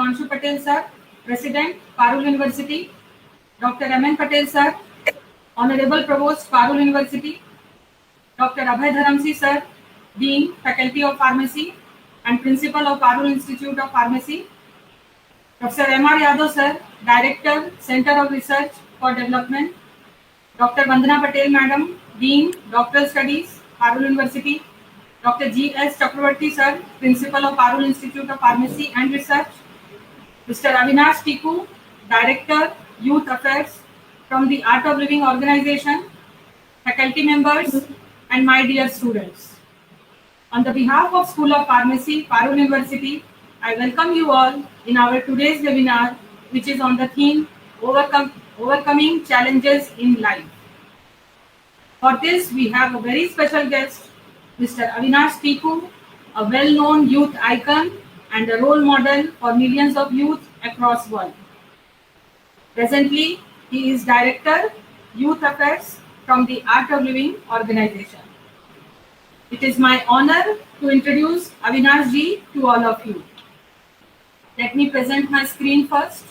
Devanshu Patel sir, President, Parul University, Dr. M.N. Patel sir, Honorable Provost, Parul University, Dr. Abhay Dharamsi sir, Dean, Faculty of Pharmacy and Principal of Parul Institute of Pharmacy, Professor M.R. Yadav sir, Director, Center of Research for Development, Dr. Vandana Patel madam, Dean, Doctoral Studies, Parul University, Dr. G.S. Chakravarti sir, Principal of Parul Institute of Pharmacy and Research, Mr. Avinash Tiku, Director, Youth Affairs from the Art of Living organization, faculty members, and my dear students. On the behalf of School of Pharmacy, Parul University, I welcome you all in our today's webinar, which is on the theme Overcoming Challenges in Life. For this, we have a very special guest, Mr. Avinash Tiku, a well-known youth icon and a role model for millions of youth across the world. Presently, he is Director, Youth Affairs from the Art of Living organization. It is my honor to introduce Avinash ji to all of you. Let me present my screen first.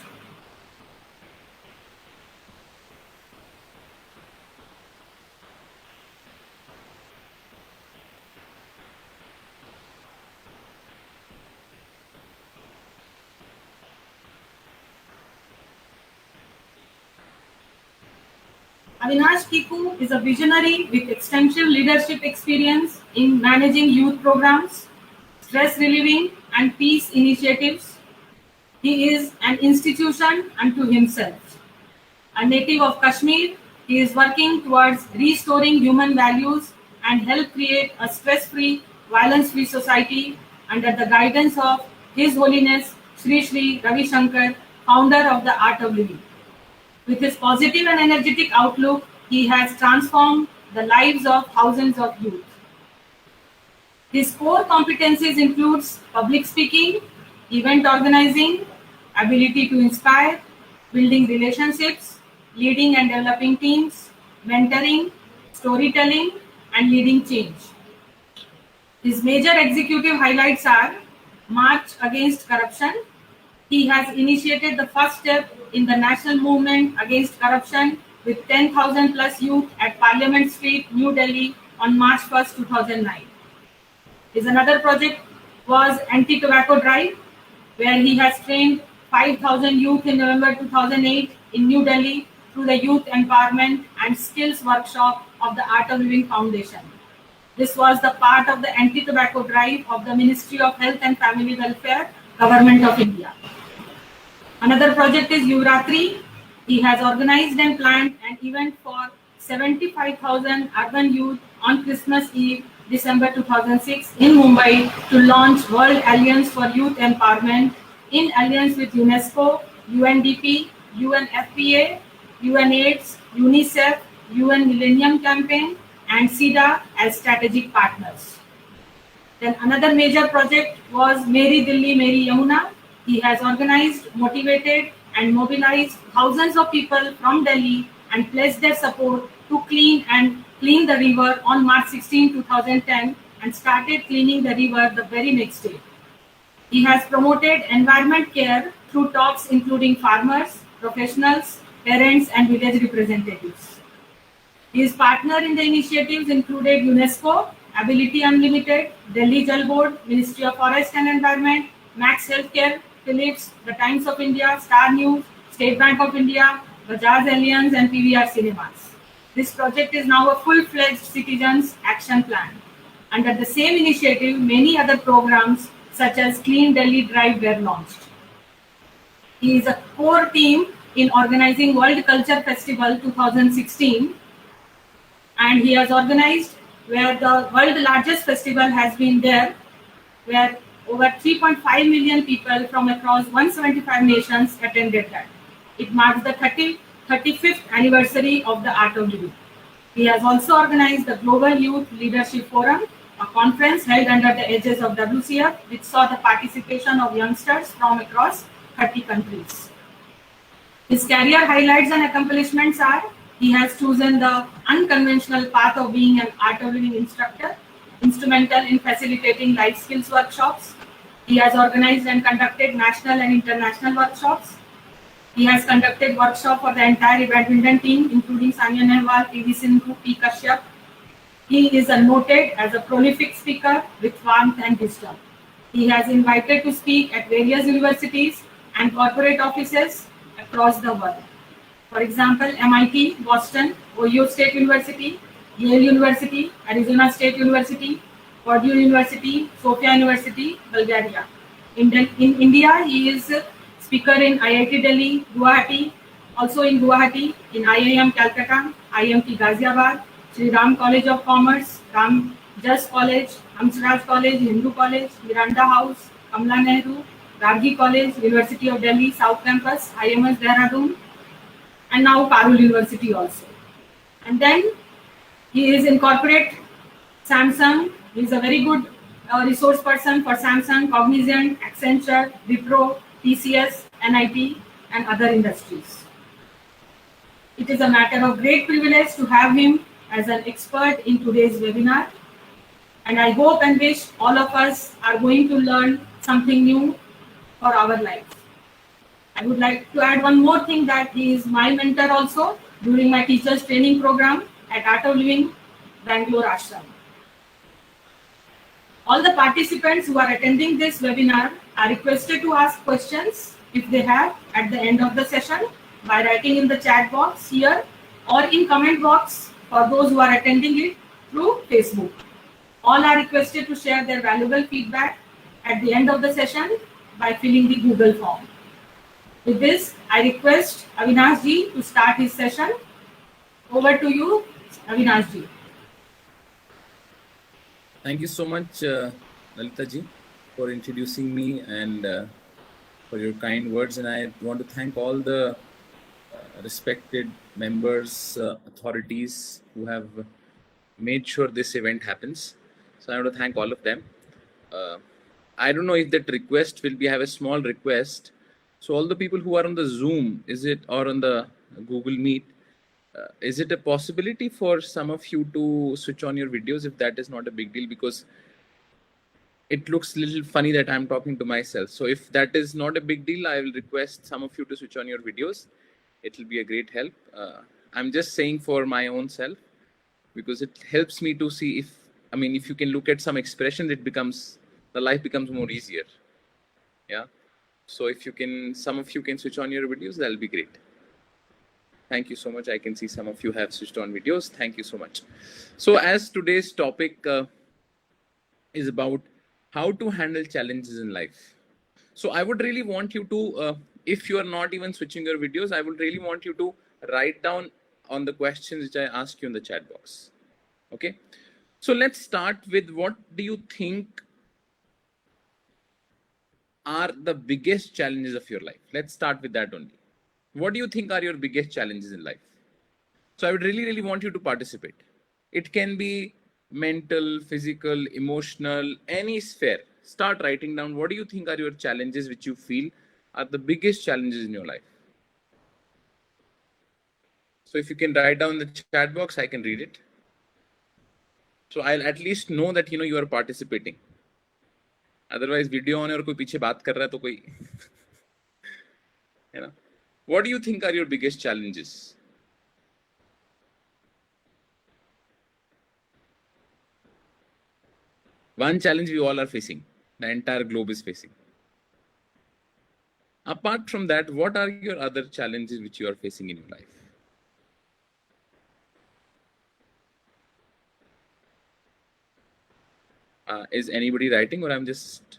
Avinash Tiku is a visionary with extensive leadership experience in managing youth programs, stress relieving and peace initiatives. He is an institution unto himself. A native of Kashmir, he is working towards restoring human values and help create a stress-free, violence-free society under the guidance of His Holiness Sri Sri Ravi Shankar, founder of the Art of Living. With his positive and energetic outlook, he has transformed the lives of thousands of youth. His core competencies includes public speaking, event organizing, ability to inspire, building relationships, leading and developing teams, mentoring, storytelling, and leading change. His major executive highlights are March Against Corruption. He has initiated the first step in the national movement against corruption with 10,000 plus youth at Parliament Street, New Delhi on March 1st, 2009. His another project was Anti-Tobacco Drive, where he has trained 5,000 youth in November 2008 in New Delhi through the Youth Empowerment and Skills Workshop of the Art of Living Foundation. This was the part of the Anti-Tobacco Drive of the Ministry of Health and Family Welfare, Government of India. Another project is Yuvaratri. He has organized and planned an event for 75,000 urban youth on Christmas Eve, December 2006 in Mumbai to launch World Alliance for Youth Empowerment in alliance with UNESCO, UNDP, UNFPA, UNAIDS, UNICEF, UN Millennium Campaign, and SIDA as strategic partners. Then another major project was Meri Delhi, Meri Yamuna. He has organized, motivated, and mobilized thousands of people from Delhi and pledged their support to clean the river on March 16, 2010 and started cleaning the river the very next day. He has promoted environment care through talks including farmers, professionals, parents, and village representatives. His partner in the initiatives included UNESCO, Ability Unlimited, Delhi Jal Board, Ministry of Forest and Environment, Max Healthcare, Philips, The Times of India, Star News, State Bank of India, Bajaj Allianz, and PVR Cinemas. This project is now a full-fledged citizens' action plan. Under the same initiative, many other programs such as Clean Delhi Drive were launched. He is a core team in organizing World Culture Festival 2016, and he has organized where the world's largest festival has been there, where over 3.5 million people from across 175 nations attended that. It marks the 35th anniversary of the Art of Living. He has also organized the Global Youth Leadership Forum, a conference held under the edges of WCF, which saw the participation of youngsters from across 30 countries. His career highlights and accomplishments are: he has chosen the unconventional path of being an Art of Living instructor, instrumental in facilitating life skills workshops. He has organized and conducted national and international workshops. He has conducted workshops for the entire badminton team, including Sania Nehwal, PV Sindhu, P. Kashyap. He is noted as a prolific speaker with warmth and wisdom. He has invited to speak at various universities and corporate offices across the world. For example, MIT, Boston, Ohio State University, Yale University, Arizona State University, Purdue University, Sofia University, Bulgaria. In India, he is speaker in IIT Delhi, Guwahati, also in Guwahati, in IIM Calcutta, IMT Ghaziabad, Sri Ram College of Commerce, Ram Jas College, Hamsraj College, Hindu College, Miranda House, Kamla Nehru, Gargi College, University of Delhi, South Campus, IMS Dehradun, and now Parul University also. And then he is in corporate Samsung. He is a very good resource person for Samsung, Cognizant, Accenture, Wipro, TCS, NIT, and other industries. It is a matter of great privilege to have him as an expert in today's webinar. And I hope and wish all of us are going to learn something new for our lives. I would like to add one more thing, that he is my mentor also during my teachers training program at Art of Living, Bangalore Ashram. All the participants who are attending this webinar are requested to ask questions if they have at the end of the session by writing in the chat box here or in comment box for those who are attending it through Facebook. All are requested to share their valuable feedback at the end of the session by filling the Google form. With this, I request Avinash ji to start his session. Over to you, Avinash ji. Thank you so much, Lalita ji, for introducing me and for your kind words. And I want to thank all the respected members, authorities who have made sure this event happens. So I want to thank all of them. I don't know if that request will be, I have a small request. So all the people who are on the Zoom, or on the Google Meet, is it a possibility for some of you to switch on your videos if that is not a big deal? Because it looks a little funny that I'm talking to myself. So if that is not a big deal, I will request some of you to switch on your videos. It will be a great help. I'm just saying for my own self, because it helps me to see if you can look at some expression, the life becomes more easier. Yeah. So if some of you can switch on your videos, that'll be great. Thank you so much. I can see some of you have switched on videos. Thank you so much. So as today's topic is about how to handle challenges in life. So I would really want you to, if you are not even switching your videos, I would really want you to write down on the questions which I ask you in the chat box. Okay. So let's start with, what do you think are the biggest challenges of your life? Let's start with that only. What do you think are your biggest challenges in life? So I would really, really want you to participate. It can be mental, physical, emotional, any sphere. Start writing down, what do you think are your challenges which you feel are the biggest challenges in your life? So if you can write down in the chat box, I can read it. So I'll at least know that you are participating. Otherwise, video on और कोई पीछे बात कर रहा है तो कोई है ना? What do you think are your biggest challenges? One challenge we all are facing, the entire globe is facing. Apart from that, what are your other challenges which you are facing in your life? Is anybody writing, or I'm just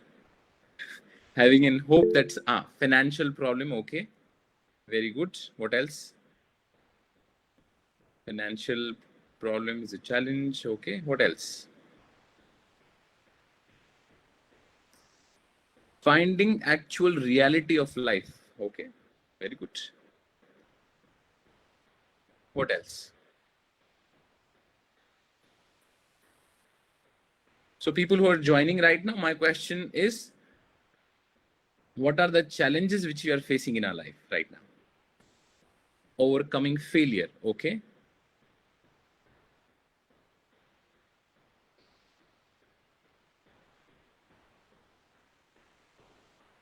having in hope that's financial problem? Okay, very good. What else? Financial problem is a challenge. Okay, what else? Finding actual reality of life. Okay, very good. What else? So people who are joining right now, my question is, what are the challenges which we are facing in our life right now? Overcoming failure. Okay.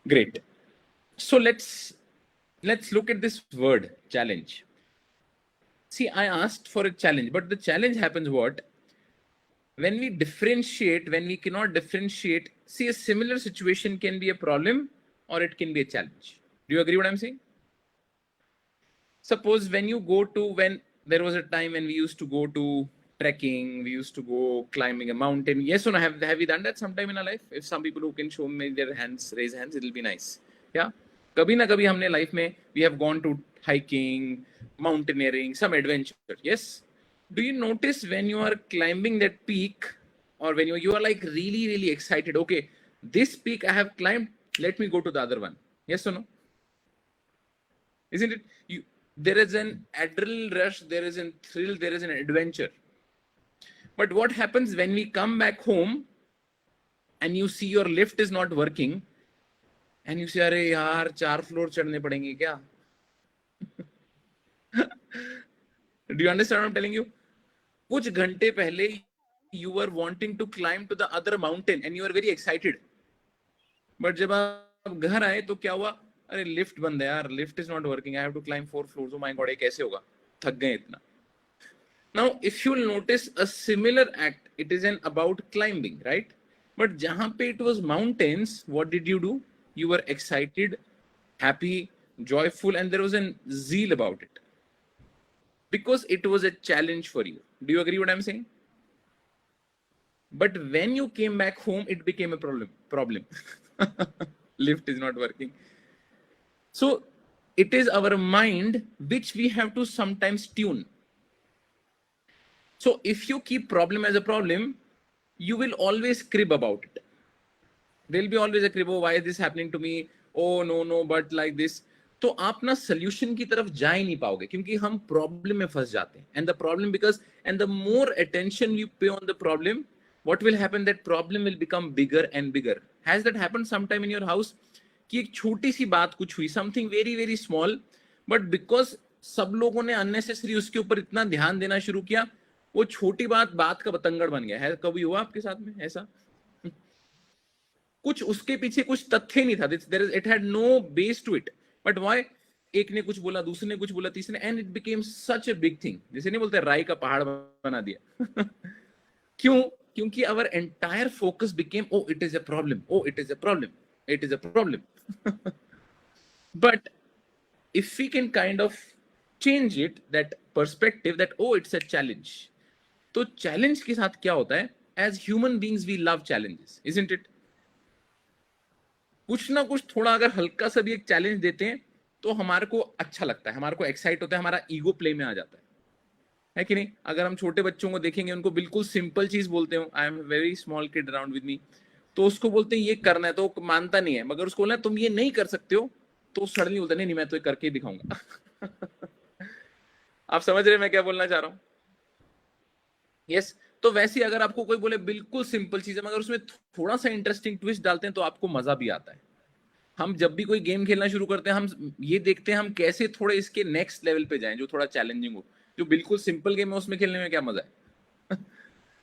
Great. So let's look at this word challenge. See, I asked for a challenge, but the challenge happens what? When we differentiate, when we cannot differentiate, see, a similar situation can be a problem or it can be a challenge. Do you agree what I'm saying? Suppose when there was a time when we used to go to trekking, we used to go climbing a mountain. Yes or no? Have we done that sometime in our life? If some people who can show me their hands, raise hands, it'll be nice. Yeah. कभी ना कभी हमने life में we have gone to hiking, mountaineering, some adventure. Yes. Do you notice when you are climbing that peak, or when you are like really, really excited? Okay, this peak I have climbed. Let me go to the other one. Yes or no? Isn't it? There is an adrenaline rush, there is a thrill, there is an adventure. But what happens when we come back home and you see your lift is not working and you say, अरे यार 4 floor चढ़ने पड़ेंगे क्या? Do you understand what I'm telling you? कुछ घंटे पहले you were wanting to climb to the other mountain and you were very excited. But जब आप घर आए तो क्या हुआ? अरे लिफ्ट बंद है यार, lift is not working, I have to climb 4 floors. Oh my God, ये कैसे होगा? थक गए इतना. Now, if you'll notice a similar act, it isn't about climbing, right? But jahan pe it was mountains, what did you do? You were excited, happy, joyful, and there was a zeal about it. Because it was a challenge for you. Do you agree what I'm saying? But when you came back home, it became a problem. Lift is not working. So it is our mind which we have to sometimes tune. So if you keep problem as a problem, you will always crib about it. There will be always a crib, oh, why is this happening to me? Oh, no, but like this. तो आप ना solution की तरफ जा ही नहीं पाओगे क्योंकि हम problem में फंस जाते हैं. And the problem and the more attention you pay on the problem, what will happen? That problem will become bigger and bigger. Has that happened sometime in your house? कि एक छोटी सी बात कुछ हुई, something very, very small, but because सब लोगों ने unnecessary उसके ऊपर इतना ध्यान देना शुरू किया, वो छोटी बात का बतंगड़ बन गया है. कभी हुआ आपके साथ में ऐसा? कुछ उसके पीछे कुछ तथ्य नहीं था. It had no base to it. But why? एक ने कुछ बोला, दूसरे ने कुछ बोला, तीसरे ने, and it became such a big thing. जैसे नहीं बोलते राई का पहाड़ बना दिया. क्यों? क्योंकि our entire focus became, oh, it is a problem. Oh, it is a problem. It is a problem. But if we can kind of change it, that perspective, that oh, it's a challenge. तो challenge के साथ क्या होता है? As human beings, we love challenges, isn't it? कुछ ना कुछ थोड़ा अगर हल्का सा भी एक चैलेंज देते हैं तो हमारे को अच्छा लगता है, हमारे को एक्साइट होता है, हमारा ईगो प्ले में आ जाता है कि नहीं? अगर हम छोटे बच्चों को देखेंगे, उनको बिल्कुल सिंपल चीज बोलते हो, I am very small kid around with me, तो उसको बोलते हैं ये करना है, तो मानता नहीं है. मगर उसको बोलना तुम ये नहीं कर सकते हो, तो सडनली बोलता नहीं, मैं तो ये करके ही दिखाऊंगा. आप समझ रहे हैं मैं क्या बोलना चाह रहा हूं? यस. तो वैसे अगर आपको कोई बोले बिल्कुल सिंपल चीज है मगर उसमें थोड़ा सा इंटरेस्टिंग ट्विस्ट डालते हैं तो आपको मजा भी आता है. हम जब भी कोई गेम खेलना शुरू करते हैं, हम ये देखते हैं हम कैसे थोड़े इसके नेक्स्ट लेवल पे जाएं, जो थोड़ा चैलेंजिंग हो. जो बिल्कुल सिंपल गेम है उसमें खेलने में क्या मजा है?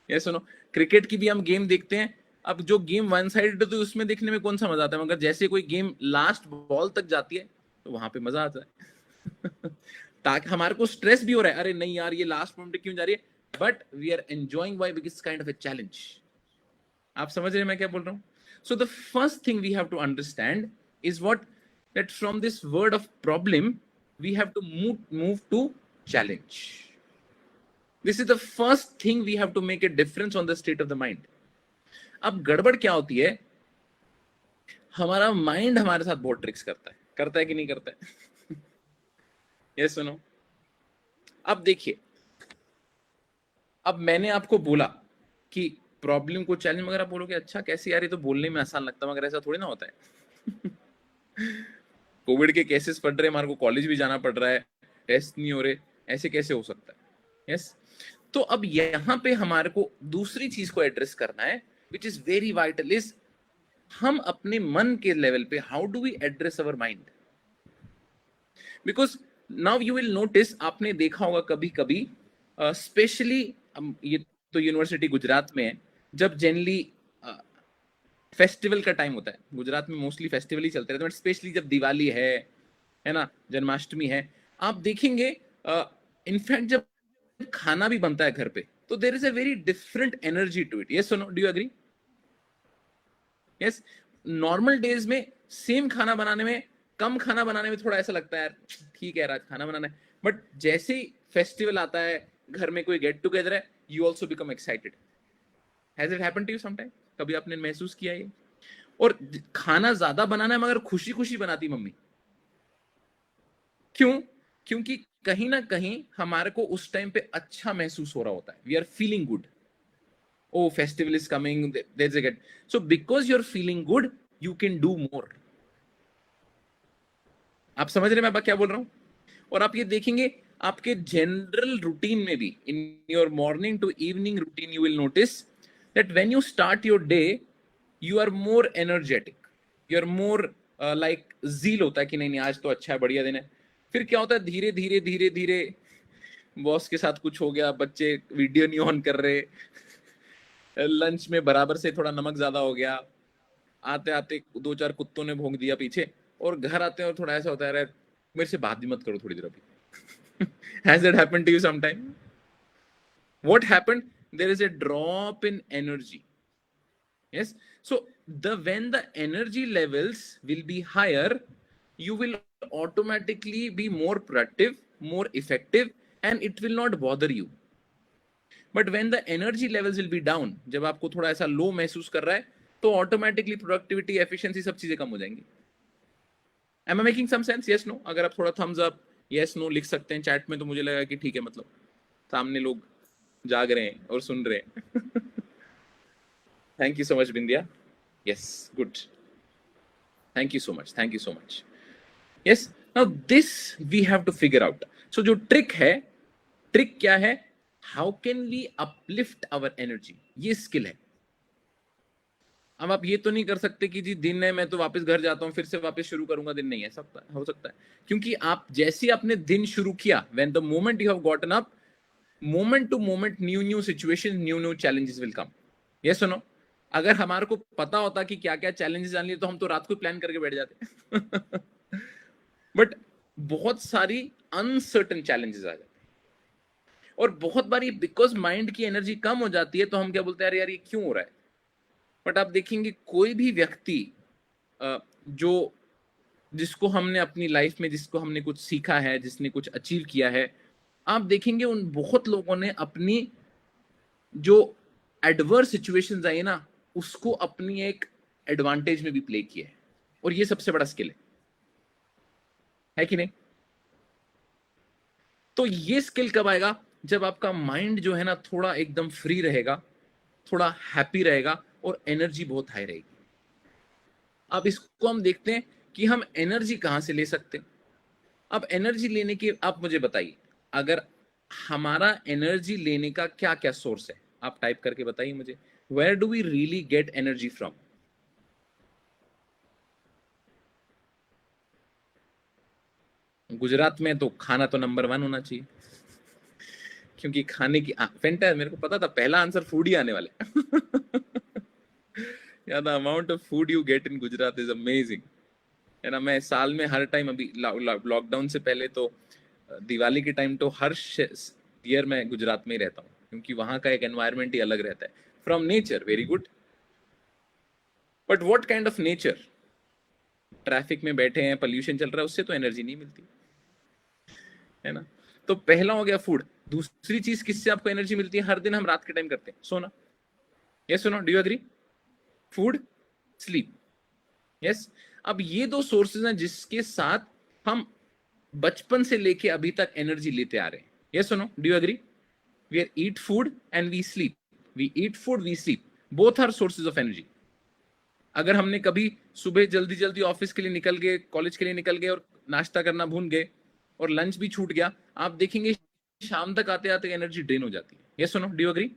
ये सुनो, क्रिकेट की भी हम गेम देखते हैं. अब जो गेम वन साइडेड तो उसमें देखने में कौन सा मजा आता है, मगर जैसे कोई गेम लास्ट बॉल तक जाती है तो वहां पे मजा आता है. ताकि हमारे को स्ट्रेस भी हो रहा है, अरे नहीं यार ये लास्ट मोमेंट क्यों जा रही है, but we are enjoying why, because it's kind of a challenge. आप समझ रहे हैं मैं क्या बोल रहा हूं? So the first thing we have to understand is what, that from this word of problem we have to move to challenge. This is the first thing we have to make a difference on the state of the mind. अब गड़बड़ क्या होती है, हमारा mind हमारे साथ बहुत tricks करता है कि नहीं करता है? ये सुनो, अब देखिए, अब मैंने आपको बोला कि प्रॉब्लम को चैलेंज, मगर आप बोलोगे अच्छा कैसे यार, ये तो बोलने में आसान लगता है, मगर ऐसा थोड़ी ना होता है. कोविड के केसेस बढ़ रहे हैं, हमारे को कॉलेज भी जाना पड़ रहा है, टेस्ट नहीं हो रहे, ऐसे कैसे हो सकता है? यस. तो अब यहां पे हमारे को दूसरी चीज को एड्रेस करना है, which is very vital, is हम अपने मन के लेवल पे how do we address our mind. Because now you will notice, आपने देखा होगा कभी कभी, स्पेशली ये तो यूनिवर्सिटी गुजरात में है, जब जनरली फेस्टिवल का टाइम होता है, गुजरात में मोस्टली फेस्टिवल ही चलते रहते हैं, स्पेशली जब दिवाली है ना, जन्माष्टमी है, आप देखेंगे इनफैक्ट जब खाना भी बनता है घर पे तो there is a very different energy to it. Yes और no, do you agree? Yes, normal days में सेम खाना बनाने में, कम खाना बनाने में थोड़ा ऐसा लगता है यार ठीक है, आज खाना बनाना है, बट जैसे ही फेस्टिवल आता है, घर में कोई गेट टुगेदर है, you also become excited. Has it happened to you sometime? कभी आपने महसूस किया ये? और खाना ज्यादा बनाना है मगर खुशी खुशी बनाती मम्मी, क्यों? क्योंकि कहीं ना कहीं हमारे को उस टाइम पे अच्छा महसूस हो रहा होता है, we are feeling good, oh festival is coming, there's a get, so because you're feeling good you can do more। आप समझ रहे हैं मैं क्या बोल रहा हूं? और आप ये देखेंगे आपके जनरल रूटीन में भी, in your morning to evening routine, you will notice that when you start your day you are more energetic, you are more like zeal होता है कि नहीं नहीं आज तो अच्छा है, बढ़िया दिन है। फिर क्या होता है, धीरे धीरे धीरे धीरे बॉस के साथ कुछ हो गया, बच्चे वीडियो नहीं ऑन कर रहे, लंच में बराबर से थोड़ा नमक ज्यादा हो गया, आते आते दो चार कुत्तों ने भौंक दिया पीछे, और घर आते हैं और थोड़ा ऐसा होता है यार मेरे से बात भी मत करो थोड़ी देर अभी। Has that happened to you sometime? What happened? There is a drop in energy. Yes, so when the energy levels will be higher, you will automatically be more productive, more effective, and it will not bother you। But when the energy levels will be down, जब आपको थोड़ा ऐसा लो महसूस कर रहा है, तो automatically productivity, efficiency, सब चीजें कम हो जाएंगी। Am I making some sense? Yes no? अगर आप थोड़ा थम्स अप यस नो लिख सकते हैं चैट में तो मुझे लगा कि ठीक है, मतलब सामने लोग जाग रहे हैं और सुन रहे हैं। Thank you so much Bindiya. Yes, good, thank you so much, thank you so much. Yes, now this we have to figure out. So जो ट्रिक है, ट्रिक क्या है? How can we uplift our energy, ये skill है। अब आप ये तो नहीं कर सकते कि जी दिन है मैं तो वापस घर जाता हूं फिर से वापस शुरू करूंगा दिन, नहीं है, सकता हो सकता है, क्योंकि आप जैसे आपने दिन शुरू किया, when the moment you have gotten up, moment to moment new new situation, new new challenges will come. ये सुनो, अगर हमारे को पता होता कि क्या क्या चैलेंजेस आने तो हम तो रात को प्लान करके बैठ जाते। बट बहुत सारी अनसर्टन चैलेंजेस आ जाते, और बहुत बारी बिकॉज माइंड की एनर्जी कम हो जाती है तो हम क्या बोलते हैं, यार ये क्यों हो रहा है। बट आप देखेंगे कोई भी व्यक्ति जो जिसको हमने अपनी लाइफ में, जिसको हमने कुछ सीखा है, जिसने कुछ अचीव किया है, आप देखेंगे उन बहुत लोगों ने अपनी जो एडवर्स सिचुएशंस आई ना, उसको अपनी एक एडवांटेज में भी प्ले किया है, और ये सबसे बड़ा स्किल है कि नहीं? तो ये स्किल कब आएगा? जब आपका माइंड जो है ना थोड़ा एकदम फ्री रहेगा, थोड़ा हैप्पी रहेगा, और एनर्जी बहुत हाई रहेगी। अब इसको हम देखते हैं कि हम एनर्जी कहां से ले सकते हैं। अब एनर्जी लेने की आप मुझे बताइए, अगर हमारा एनर्जी लेने का क्या क्या सोर्स है, आप टाइप करके बताइए मुझे, where do we really get energy from? Gujarat में तो खाना तो नंबर 1 होना चाहिए, क्योंकि खाने की फेंटा, मेरे को पता था पहला आंसर फूड ही आने वाले। या the amount of food you get in Gujarat is amazing, है ना। मैं साल में हर टाइम, अभी लॉकडाउन से पहले तो दिवाली के टाइम तो हर ईयर मैं गुजरात में ही रहता हूँ, क्योंकि वहां का एक एनवायरनमेंट ही अलग रहता है, from nature very good. But what kind of nature? Traffic में बैठे हैं, पोल्यूशन चल रहा है, उससे तो एनर्जी नहीं मिलती, है ना। तो पहला हो गया फूड। दूसरी चीज किससे आपको एनर्जी मिलती है? हर दिन हम रात के टाइम करते हैं, सोना। यस सुनो, do you agree? Food, sleep. Yes, अब ये दो सोर्सेज हैं जिसके साथ हम बचपन से लेके अभी तक एनर्जी लेते आ रहे हैं। यस सुनो, do you agree? We eat food and we sleep, we eat food, we sleep, both are sources of energy. अगर हमने कभी सुबह जल्दी जल्दी ऑफिस के लिए निकल गए, कॉलेज के लिए निकल गए, और नाश्ता करना भूल गए, और लंच भी छूट गया, आप देखेंगे शाम तक आते आते एनर्जी ड्रेन हो जाती है। यस सुनो, डू यू एग्री?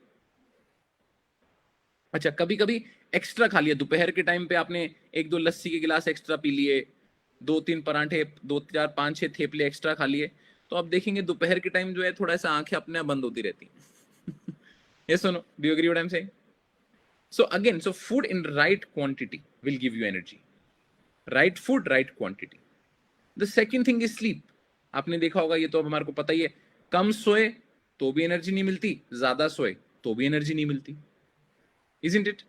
अच्छा, कभी कभी एक्स्ट्रा खा लिया, दोपहर के टाइम पे आपने 1-2 लस्सी के गिलास एक्स्ट्रा पी लिए, 2-3 पराठे, 2-4-5-6 थेपले एक्स्ट्रा खा लिए, तो आप देखेंगे दोपहर के टाइम जो है थोड़ा सा आंखें अपने आप बंद होती रहती हैं। यस सुनो, do you agree what I am saying? So again, so food in right quantity will give you energy. Right food, right quantity. The second thing is sleep. आपने देखा होगा, ये तो अब हमारे को पता ही है, कम सोए तो भी एनर्जी नहीं मिलती, ज्यादा सोए तो भी एनर्जी नहीं मिलती. Isn't it?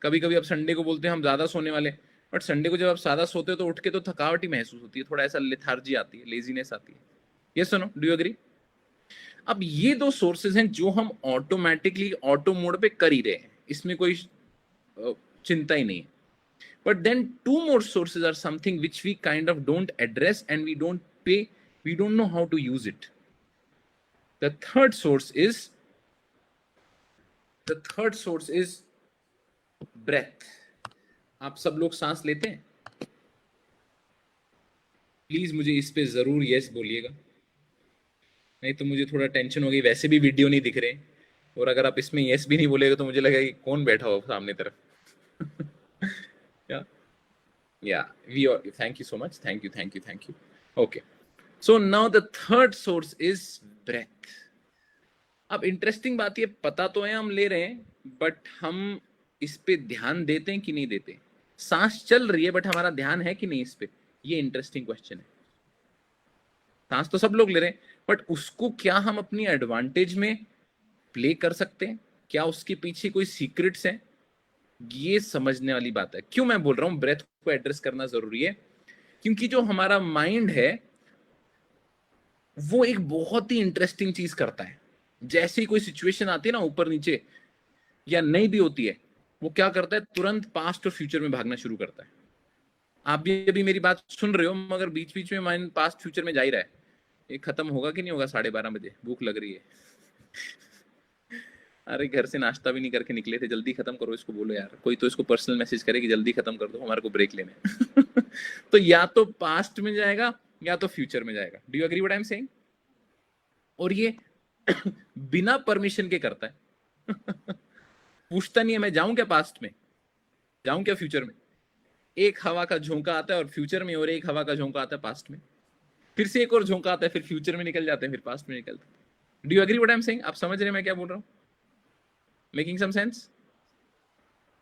कभी कभी आप संडे को बोलते हैं हम ज्यादा सोने वाले, बट संडे को जब आप ज्यादा सोते हो तो उठ के तो थकावट ही महसूस होती है, थोड़ा ऐसा लेथार्जी आती है, लेजीनेस आती है. यस और नो, डू यू एग्री? अब ये दो सोर्सेज हैं जो हम ऑटोमेटिकली ऑटो मोड पे कर ही रहे हैं, इसमें कोई चिंता ही नहीं है. But then two more sources are something which we kind of don't address and we don't know how to use it. The third source is breath. आप सब लोग सांस लेते हैं? प्लीज मुझे इस पे जरूर यस बोलिएगा, नहीं तो मुझे थोड़ा टेंशन हो गई. वैसे भी वीडियो नहीं दिख रहे, और अगर आप इसमें यस भी नहीं बोलेगा तो मुझे लगेगा कि कौन बैठा हो सामने तरफ. Yeah, thank you so much. Thank you. Okay. So now the third source is breath. अब इंटरेस्टिंग बात ये, पता तो है हम ले रहे हैं, बट हम इस पे ध्यान देते हैं कि नहीं देते. सांस चल रही है बट हमारा ध्यान है कि नहीं इस पे, ये इंटरेस्टिंग क्वेश्चन है. सांस तो सब लोग ले रहे हैं, बट उसको क्या हम अपनी एडवांटेज में प्ले कर सकते हैं? क्या उसके पीछे कोई सीक्रेट्स हैं? ये समझने वाली बात है. क्यों मैं बोल रहा हूं ब्रेथ को एड्रेस करना जरूरी है? क्योंकि जो हमारा माइंड है वो एक बहुत ही इंटरेस्टिंग चीज करता है. जैसे ही कोई सिचुएशन आती है ना, ऊपर नीचे या नहीं भी होती है, वो क्या करता है, तुरंत पास्ट और फ्यूचर में भागना शुरू करता है. आप भी अभी मेरी बात सुन रहे हो, मगर बीच बीच में माइंड पास्ट फ्यूचर में जा ही रहा है. ये खत्म होगा कि नहीं होगा 12:30 बजे, भूख लग रही है. अरे घर से नाश्ता भी नहीं करके निकले थे, जल्दी खत्म करो इसको. बोलो यार, कोई तो इसको पर्सनल मैसेज करे कि जल्दी खत्म कर दो, हमारे को ब्रेक लेने. तो या तो पास्ट में जाएगा या तो फ्यूचर में जाएगा. Do you agree what I am saying? और ये बिना परमिशन के करता है. पूछता नहीं है मैं जाऊं क्या पास्ट में, जाऊं क्या फ्यूचर में. एक हवा का झोंका आता है और फ्यूचर में, और एक हवा का झोंका आता है पास्ट में, फिर से एक और झोंका आता है, फिर फ्यूचर में निकल जाते हैं, फिर पास्ट में निकलते हैं. Do you agree what I am saying? आप समझ रहे हैं मैं क्या बोल रहा हूं? Making some sense?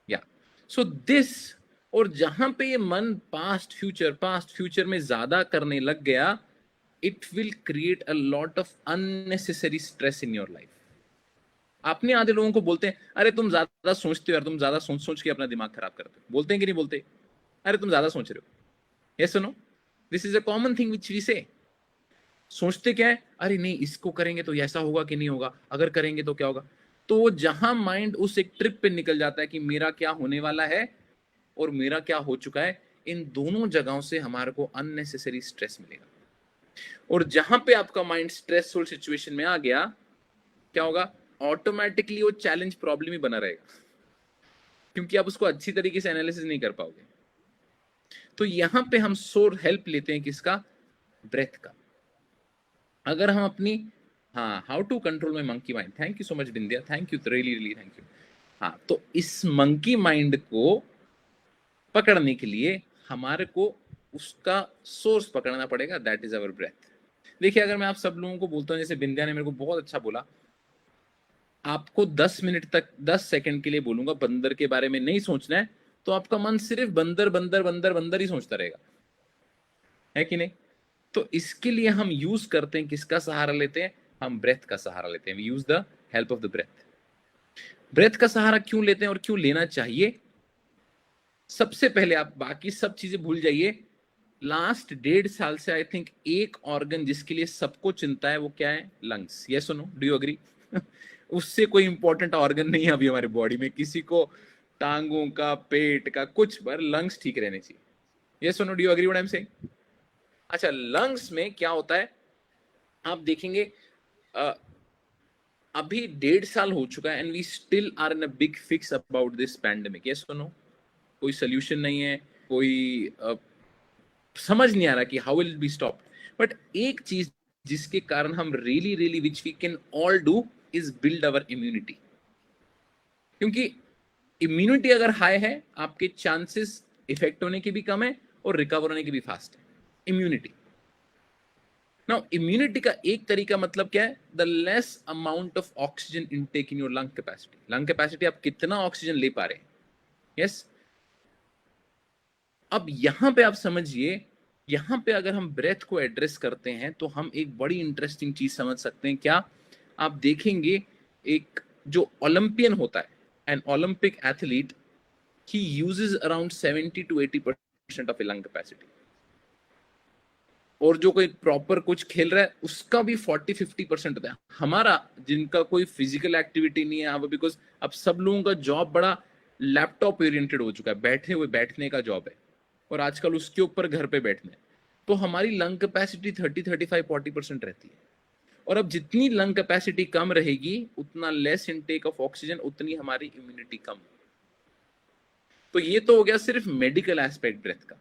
Yeah. So this, और जहां पे ये मन पास्ट फ्यूचर में ज्यादा करने लग गया, it will create a lot of unnecessary stress in your life. आपने आधे लोगों को बोलते हैं, अरे तुम ज्यादा सोचते हो यार, तुम ज्यादा सोच के अपना दिमाग खराब करते हो. बोलते हैं कि नहीं बोलते? अरे तुम ज्यादा सोच रहे हो. Yes or no? This is a common thing which we say. सोचते क्या है, अरे नहीं इसको करेंगे तो ऐसा होगा कि नहीं होगा, अगर करेंगे तो क्या होगा. तो जहां माइंड उस एक ट्रिप पे निकल जाता है कि मेरा क्या होने वाला है और मेरा क्या हो चुका है, इन दोनों जगहों से हमारे को अननेसेसरी स्ट्रेस मिलेगा. और जहां पे आपका माइंड स्ट्रेसफुल सिचुएशन में आ गया, क्या होगा, ऑटोमेटिकली वो चैलेंज प्रॉब्लम ही बना रहेगा, क्योंकि आप उसको अच्छी तरीके से एनालिसिस नहीं कर पाओगे. तो यहां पे हम सोर हेल्प लेते हैं किसका? ब्रेथ का. अगर हम अपनी, हाँ, how to control my monkey mind. Thank you so much Bindiya, thank you, really thank you. हाँ, तो इस मंकी माइंड को पकड़ने के लिए हमारे को उसका सोर्स पकड़ना पड़ेगा, दैट इज अवर ब्रेथ. देखिए, अगर मैं आप सब लोगों को बोलता हूँ, जैसे बिंदिया ने मेरे को बहुत अच्छा बोला, आपको 10 मिनट तक 10 सेकंड के लिए बोलूंगा बंदर के बारे में नहीं सोचना है, तो आपका मन सिर्फ बंदर बंदर बंदर बंदर ही सोचता रहेगा, है कि नहीं? तो इसके लिए हम यूज करते हैं, किसका सहारा लेते हैं? हम ब्रेथ का सहारा लेते हैं. We use the help of the breath. Breath का सहारा क्यों लेते हैं और क्यों लेना चाहिए? सबसे पहले आप बाकी सब चीजें भूल जाइए. लास्ट 1.5 साल से आई थिंक एक ऑर्गन जिसके लिए सबको चिंता है, वो क्या है? लंग्स. यस और नो, डू यू एग्री? उससे कोई इंपॉर्टेंट ऑर्गन नहीं है अभी हमारे बॉडी में, किसी को टांगों का, पेट का, कुछ पर लंग्स ठीक रहने चाहिए. यस और no, do you agree what I am saying? अच्छा, लंग्स में क्या होता है आप देखेंगे, अभी 1.5 साल हो चुका है and we still are in a big fix about this pandemic. Yes और नो? कोई सोल्यूशन नहीं है, कोई समझ नहीं आ रहा कि how will it be stopped. But एक चीज जिसके कारण हम really which we can all do is build our immunity. क्योंकि इम्यूनिटी अगर हाई है, आपके चांसेस इफेक्ट होने के भी कम है और रिकवर होने के भी फास्ट है. इम्यूनिटी. नाउ इम्यूनिटी का एक तरीका मतलब क्या है? The less amount of oxygen intake in your lung capacity. Lung capacity, आप कितना ऑक्सीजन ले पा रहे हैं. यस. अब यहां पे आप समझिए, यहां पे अगर हम ब्रेथ को एड्रेस करते हैं तो हम एक बड़ी इंटरेस्टिंग चीज समझ सकते हैं. क्या? आप देखेंगे एक जो ओलंपियन होता है, an Olympic athlete, he uses around 70 to 80% of lung capacity. और जो कोई प्रॉपर कुछ खेल रहा है उसका भी 40-50% होता है. हमारा जिनका कोई फिजिकल एक्टिविटी नहीं है अब, बिकॉज अब सब लोगों का जॉब बड़ा लैपटॉप ओरिएंटेड हो चुका है, बैठे हुए बैठने का जॉब है, और आजकल उसके ऊपर घर पे बैठना है, तो हमारी लंग कैपेसिटी 30-35-40% रहती है. और अब जितनी लंग कैपेसिटी कम रहेगी उतना लेस इनटेक ऑफ ऑक्सीजन, उतनी हमारी इम्यूनिटी कम. तो ये तो हो गया सिर्फ मेडिकल एस्पेक्ट ब्रेथ का.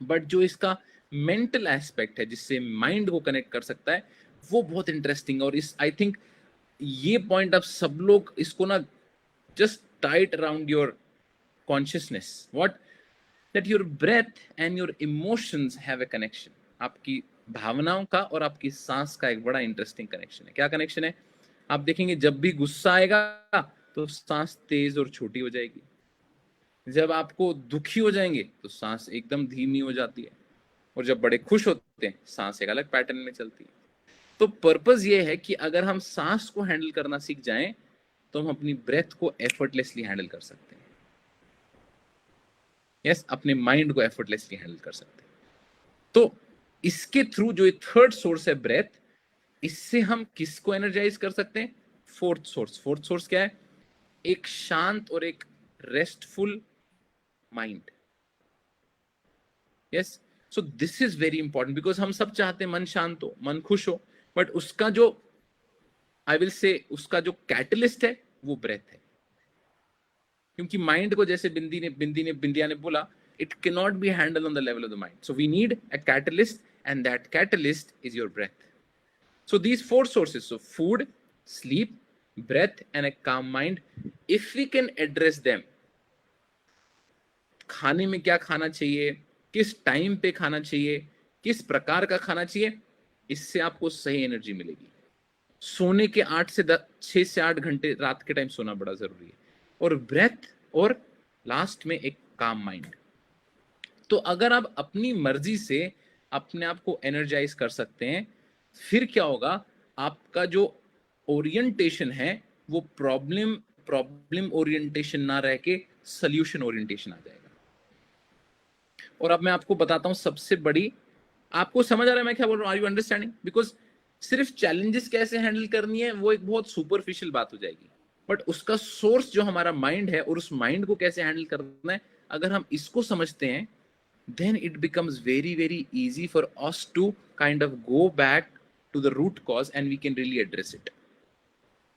बट जो इसका मेंटल एस्पेक्ट है, जिससे माइंड को कनेक्ट कर सकता है, वो बहुत इंटरेस्टिंग. और इस आई थिंक ये पॉइंट आप सब लोग इसको ना just tied around your consciousness. What? That your breath and your emotions have a connection. आपकी भावनाओं का और आपकी सांस का एक बड़ा इंटरेस्टिंग कनेक्शन है. क्या कनेक्शन है? आप देखेंगे जब भी गुस्सा आएगा तो सांस तेज और छोटी हो जाएगी. जब आपको दुखी हो जाएंगे तो सांस एकदम धीमी हो जाती है. और जब बड़े खुश होते हैं सांस एक अलग पैटर्न में चलती है. तो पर्पस ये है कि अगर हम सांस को हैंडल करना सीख जाएं तो हम अपनी ब्रेथ को एफर्टलेसली हैंडल कर सकते हैं. यस, अपने माइंड को एफर्टलेसली हैंडल कर सकते हैं. तो इसके थ्रू जो थर्ड सोर्स है ब्रेथ, इससे हम किसको एनर्जाइज कर सकते हैं? Fourth source. फोर्थ सोर्स क्या है? एक शांत और एक restful mind. Yes. So this is very important, because हम सब चाहते हैं मन शांत हो, मन खुश हो, बट उसका जो आई विल से उसका जो कैटलिस्ट है वो ब्रेथ है. क्योंकि माइंड को, जैसे बिंदिया ने बोला, it can not be handle on the level of the mind. So we need a catalyst, and that catalyst is your breath. So these four sources, so food, sleep, breath, and a calm mind, if we can address them, खाने में क्या खाना चाहिए, किस time पे खाना चाहिए, किस प्रकार का खाना चाहिए, इससे आपको सही एनर्जी मिलेगी. सोने के 6 से 8 घंटे रात के टाइम सोना बड़ा जरूरी है. और ब्रेथ, और लास्ट में एक काम माइंड. तो अगर आप अपनी मर्जी से अपने आप को एनर्जाइज कर सकते हैं, फिर क्या होगा? आपका जो ओरिएंटेशन है वो प्रॉब्लम ओरिएंटेशन ना रह के सॉल्यूशन ओरिएंटेशन आ जाएगा. और अब मैं आपको बताता हूं सबसे बड़ी, आपको समझ आ रहा है मैं क्या बोल रहा हूं? Are you understanding? बिकॉज सिर्फ चैलेंजेस कैसे हैंडल करनी है वो एक बहुत सुपरफिशियल बात हो जाएगी, बट उसका सोर्स जो हमारा माइंड है और उस माइंड को कैसे हैंडल करना है, अगर हम इसको समझते हैं, then it becomes very very easy for us to kind of go back to the root cause and we can really address it.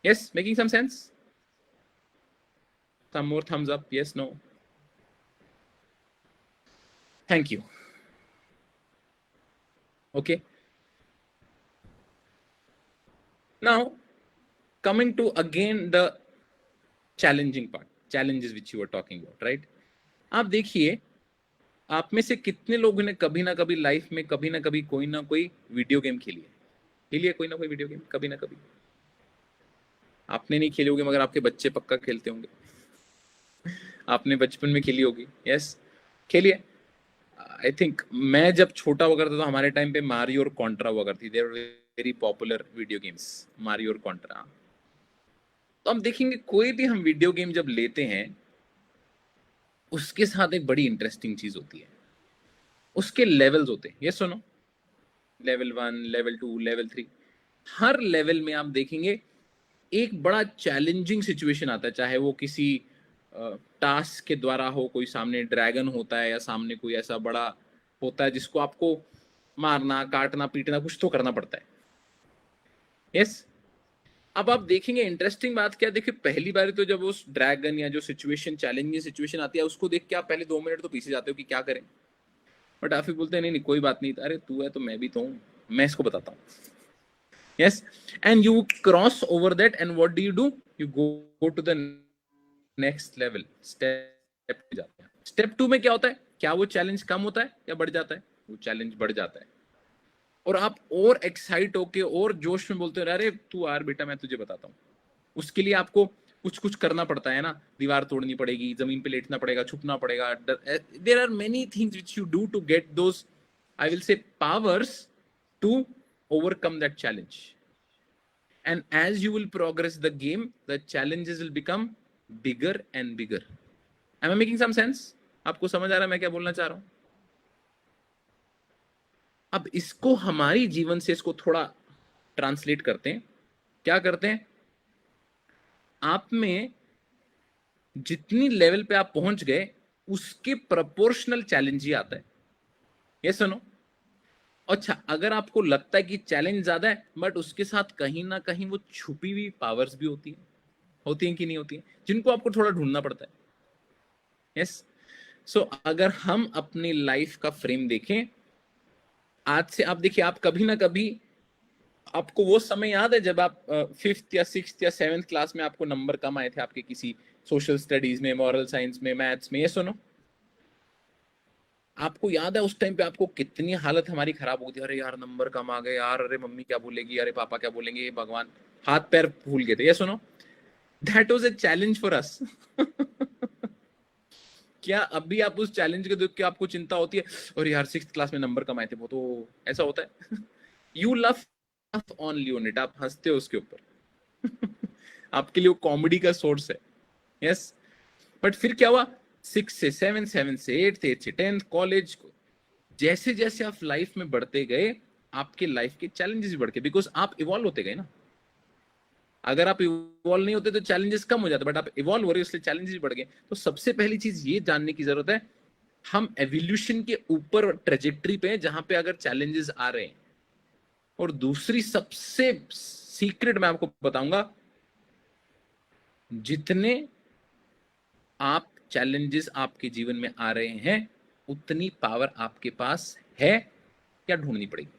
Yes, making some sense? Some more thumbs up. Yes, no? Thank you. Okay, now coming to again the challenging part, challenges which you were talking about, right? आप देखिए, आप में से कितने लोगों ने कभी ना कभी लाइफ में कभी ना कभी कोई ना कोई वीडियो गेम खेली है? कोई ना कोई वीडियो गेम कभी ना कभी. आपने नहीं खेली होगी मगर आपके बच्चे पक्का खेलते होंगे. आपने बचपन में खेली होगी. यस, खेलिए. आई थिंक मैं जब छोटा हुआ करता था, हमारे टाइम पे मारियो और कॉन्ट्रा हुआ करती. They were very popular video games, Mario और कॉन्ट्रा. तो हम देखेंगे कोई भी हम वीडियो गेम जब लेते हैं उसके साथ एक बड़ी इंटरेस्टिंग चीज होती है, उसके लेवल्स होते हैं. ये सुनो, लेवल 1, लेवल 2, लेवल 3. हर लेवल में आप देखेंगे एक बड़ा चैलेंजिंग सिचुएशन आता है, चाहे वो किसी टास्क के द्वारा हो, कोई सामने ड्रैगन होता है या सामने कोई ऐसा बड़ा होता है जिसको आपको मारना, काटना, पीटना, कुछ तो करना पड़ता है. यस. अब आप देखेंगे इंटरेस्टिंग बात क्या, देखिए पहली बार तो जब उस ड्रैगन या जो सिचुएशन, चैलेंजिंग सिचुएशन आती है, उसको देख के आप पहले 2 मिनट तो पीछे जाते हो कि क्या करें, बट आप फिर बोलते हैं नहीं कोई बात नहीं, अरे तू है तो मैं भी तो हूं, मैं इसको बताता हूं. Yes. And you cross over that, and what do? You go to the next level, step 2 जाते हैं. स्टेप 2 में क्या होता है? क्या वो चैलेंज कम होता है या बढ़ जाता है? वो चैलेंज बढ़ जाता है. और आप और एक्साइट होके और जोश में बोलते हो, अरे तू यार बेटा मैं तुझे बताता हूँ। उसके लिए आपको कुछ कुछ करना पड़ता है ना, दीवार तोड़नी पड़ेगी, जमीन पे लेटना पड़ेगा, छुपना पड़ेगा। There are many things which you do to get those, I will say, powers to overcome that challenge. And as you will progress the game, the challenges will become bigger and bigger. Am I making some sense? आपको समझ आ रहा है मैं क्या बोलना चाह रहा हूं? अब इसको हमारी जीवन से इसको थोड़ा ट्रांसलेट करते हैं। क्या करते हैं? आप में जितनी लेवल पे आप पहुंच गए उसके प्रोपोर्शनल चैलेंज ही आता है। ये सुनो, अच्छा अगर आपको लगता है कि चैलेंज ज्यादा है बट उसके साथ कहीं ना कहीं वो छुपी हुई पावर्स भी होती हैं कि नहीं होती हैं, जिनको आपको थोड़ा ढूंढना पड़ता है। यस, सो अगर हम अपनी लाइफ का फ्रेम देखें, आज से आप देखिए, आप कभी ना कभी, आपको वो समय याद है जब आप 5th या 6th या 7th क्लास में आपको नंबर कम आए थे आपके किसी सोशल स्टडीज में, मॉरल साइंस में, मैथ्स में? ये सुनो, आपको याद है उस टाइम पे आपको कितनी हालत हमारी खराब होती, अरे यार नंबर कम आ गए यार, अरे मम्मी क्या बोलेगी, अरे पापा क्या बोलेंगे, भगवान, हाथ पैर फूल गए थे। ये सुनो, that was a challenge for us. क्या अभी आप उस चैलेंज को देख के आपको चिंता होती है, और यार 6th क्लास में नंबर कम आए थे, वो तो ऐसा होता है? You love only on it, आप हंसते हो उसके ऊपर। आपके लिए वो कॉमेडी का सोर्स है। यस, बट फिर क्या हुआ, 6 से 7, 7 से 8, 8 से 10, कॉलेज, जैसे जैसे आप लाइफ में बढ़ते गए आपके लाइफ के चैलेंजेस भी बढ़ गए, बिकॉज आप इवॉल्व होते गए ना। अगर आप इवॉल्व नहीं होते तो चैलेंजेस कम हो जाते, बट आप इवॉल्व हो रहे हो इसलिए चैलेंजेस भी बढ़ गए। तो सबसे पहली चीज ये जानने की जरूरत है, हम एवोल्यूशन के ऊपर ट्रेजेक्टरी पे हैं जहां पे अगर चैलेंजेस आ रहे हैं। और दूसरी सबसे सीक्रेट मैं आपको बताऊंगा, जितने आप चैलेंजेस आपके जीवन में आ रहे हैं उतनी पावर आपके पास है, क्या ढूंढनी पड़ेगी।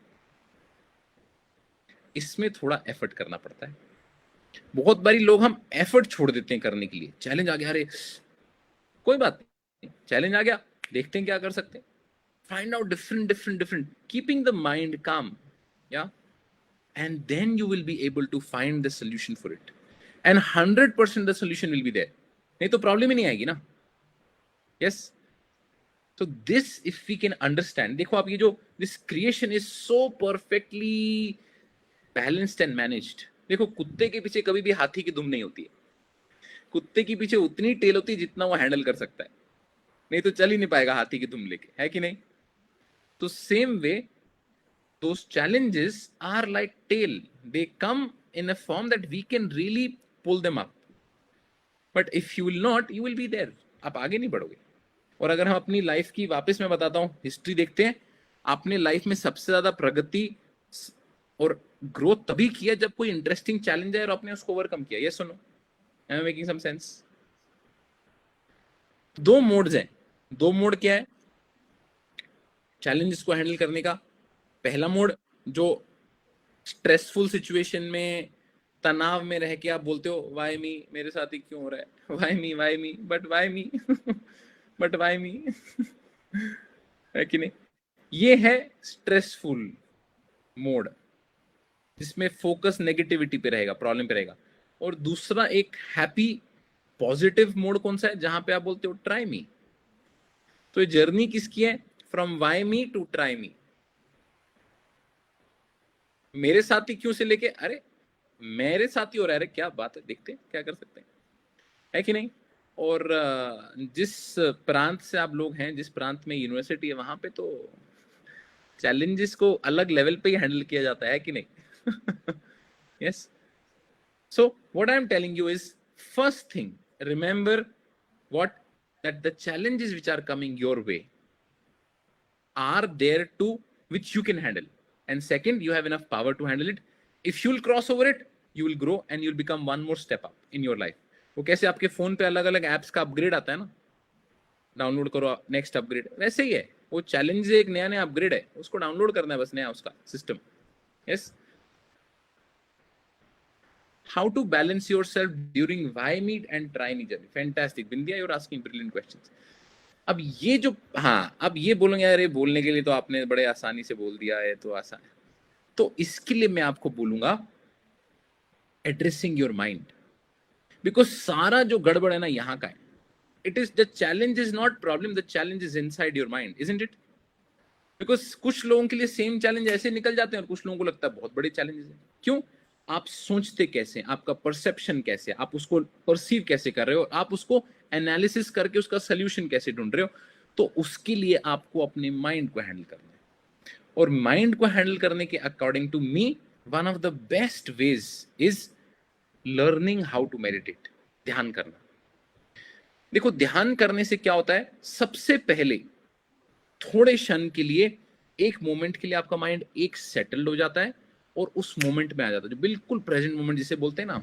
इसमें थोड़ा एफर्ट करना पड़ता है। बहुत बारी लोग हम एफर्ट छोड़ देते हैं करने के लिए, चैलेंज आ गया, अरे कोई बात नहीं, चैलेंज आ गया, देखते हैं क्या कर सकते हैं। Find out different, keeping the mind calm, या, and then you will be able to find the solution for it, and 100% the solution will be there. नहीं तो प्रॉब्लम ही नहीं आएगी ना। Yes, so this if we can understand, देखो आप, ये जो this creation is so perfectly balanced and managed। देखो कुत्ते के पीछे कभी भी हाथी की दुम नहीं होती है, कुत्ते के पीछे उतनी टेल होती है जितना वो हैंडल कर सकता है, नहीं तो चल ही नहीं पाएगा हाथी की दुम लेके, है कि नहीं? तो same way those challenges are like tail, they come in a form that we can really pull them up, but if you will not, you will be there, आप आगे नहीं बढ़ोगे। और अगर हम अपनी लाइफ की, वापस मैं बताता हूं, हिस्ट्री देखते हैं, आपने लाइफ में सबसे ज्यादा प्रगति और ग्रोथ तभी किया जब कोई इंटरेस्टिंग चैलेंज है और आपने उसको ओवरकम किया। ये सुनो, am I making some sense? दो मोड्स हैं। दो मोड क्या है चैलेंजेस को हैंडल करने का? पहला मोड, जो स्ट्रेसफुल सिचुएशन में, तनाव में रह के आप बोलते हो, वाई मी, मेरे साथ ही क्यों हो रहा है, why me, but why me, but why me, है कि नहीं? ये है स्ट्रेसफुल मोड, जिसमें फोकस नेगेटिविटी पे रहेगा, प्रॉब्लम पे रहेगा। और दूसरा एक हैप्पी पॉजिटिव मोड कौन सा है, जहां पे आप बोलते हो ट्राई मी। तो ये जर्नी किसकी है? From why me to try me. मेरे साथी क्यों से लेके, अरे मेरे साथी हो रहा है, अरे क्या बात है, देखते हैं क्या कर सकते हैं, है कि नहीं? और जिस प्रांत से आप लोग हैं, जिस प्रांत में यूनिवर्सिटी है, वहां पे तो चैलेंजेस को अलग लेवल पे ही हैंडल किया जाता है कि नहीं? Yes, so what I am telling you is, first thing, remember what, that the challenges which are coming your way are there to which you can handle, and second, you have enough power to handle it. If you will cross over it, you will grow and you will become one more step up in your life. वो कैसे आपके phone पे अलग अलग apps का upgrade आता है ना, डाउनलोड करो नेक्स्ट अपग्रेड, वैसे ही है वो चैलेंज, एक नया नया अपग्रेड है, उसको डाउनलोड करना है बस, नया उसका system. Yes, how to balance yourself during why me and try me journey, fantastic Bindiya, you're asking brilliant questions। अब ये जो, हाँ, अब ये बोलेंगे, अरे बोलने के लिए तो आपने बड़े आसानी से बोल दिया है, तो आसान, तो इसके लिए मैं आपको बोलूंगा एड्रेसिंग योर माइंड, बिकॉज सारा जो गड़बड़ है ना यहाँ का है. It is the challenge is not problem, the challenge is inside your mind, isn't it? Because कुछ लोगों के लिए सेम चैलेंज ऐसे निकल जाते हैं और कुछ लोगों को लगता है बहुत बड़े चैलेंजेस है. क्यों? आप सोचते कैसे, आपका परसेप्शन कैसे, आप उसको परसीव कैसे कर रहे हो, आप उसको एनालिसिस करके उसका सोल्यूशन कैसे ढूंढ रहे हो. तो उसके लिए आपको अपने माइंड को हैंडल करना है. और माइंड को हैंडल करने के according to me one of the best ways is learning how to meditate, ध्यान करना. देखो ध्यान करने से क्या होता है, सबसे पहले थोड़े क्षण के लिए, एक मोमेंट के लिए आपका माइंड एक सेटल्ड हो जाता है और उस मोमेंट में आ जाता है, जो बिल्कुल प्रेजेंट मोमेंट जिसे बोलते हैं ना.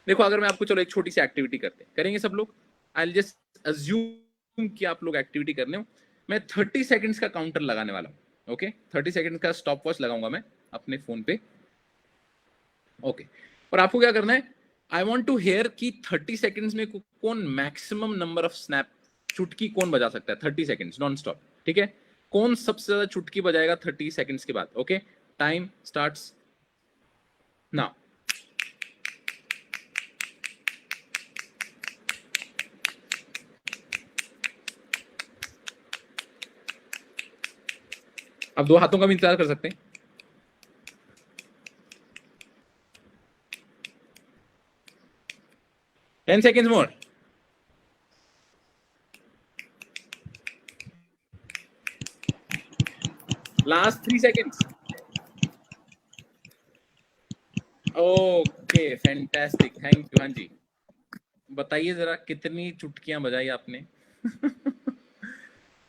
देखो अगर मैं आपको, चलो एक छोटी सी एक्टिविटी करते हैं, करेंगे सब लोग. आई विल जस्ट अज्यूम कि आप लोग एक्टिविटी करने हो. मैं 30 सेकंड्स का काउंटर लगाने वाला हूं. ओके 30 सेकंड का स्टॉप वॉच लगाऊंगा मैं अपने फोन पे. ओके और आपको क्या करना है, आई वॉन्ट टू हेयर कि 30 सेकेंड्स में कौन मैक्सिमम नंबर ऑफ स्नैप, चुटकी कौन बजा सकता है 30 सेकेंड्स नॉन स्टॉप. ठीक है, कौन सबसे ज्यादा चुटकी बजाएगा 30 सेकेंड्स के बाद. Okay time starts now. आप दो हाथों का भी इंतजार कर सकते हैं. Ten seconds more. Last 3 seconds. Okay fantastic, thank you. हाँ जी बताइए जरा कितनी चुटकियां बजाई आपने.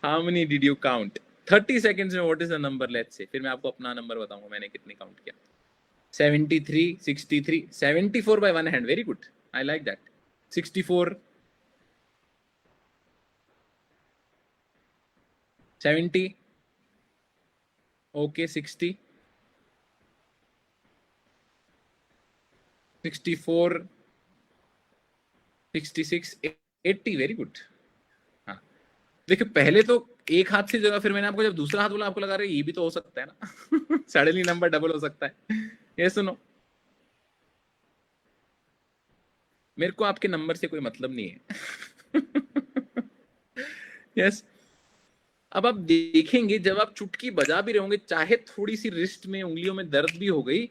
How many did you count 30 seconds में? What is the number, let's say. फिर मैं आपको अपना नंबर बताऊंगा मैंने कितने काउंट किया. 73, 63, 74 by one hand. Very good. I like that. 64, 70. Okay, 60, 64, 66, 80. Very good. हाँ देखिए पहले तो एक हाथ से जगह, फिर मैंने आपको जब दूसरा हाथ बोला आपको लगा रहा है ये भी तो हो सकता है ना. सडनली नंबर डबल हो सकता है. ये सुनो, मेरे को आपके नंबर से कोई मतलब नहीं है. यस अब आप देखेंगे जब आप चुटकी बजा भी रहे होंगे, चाहे थोड़ी सी रिस्ट में उंगलियों में दर्द भी हो गई,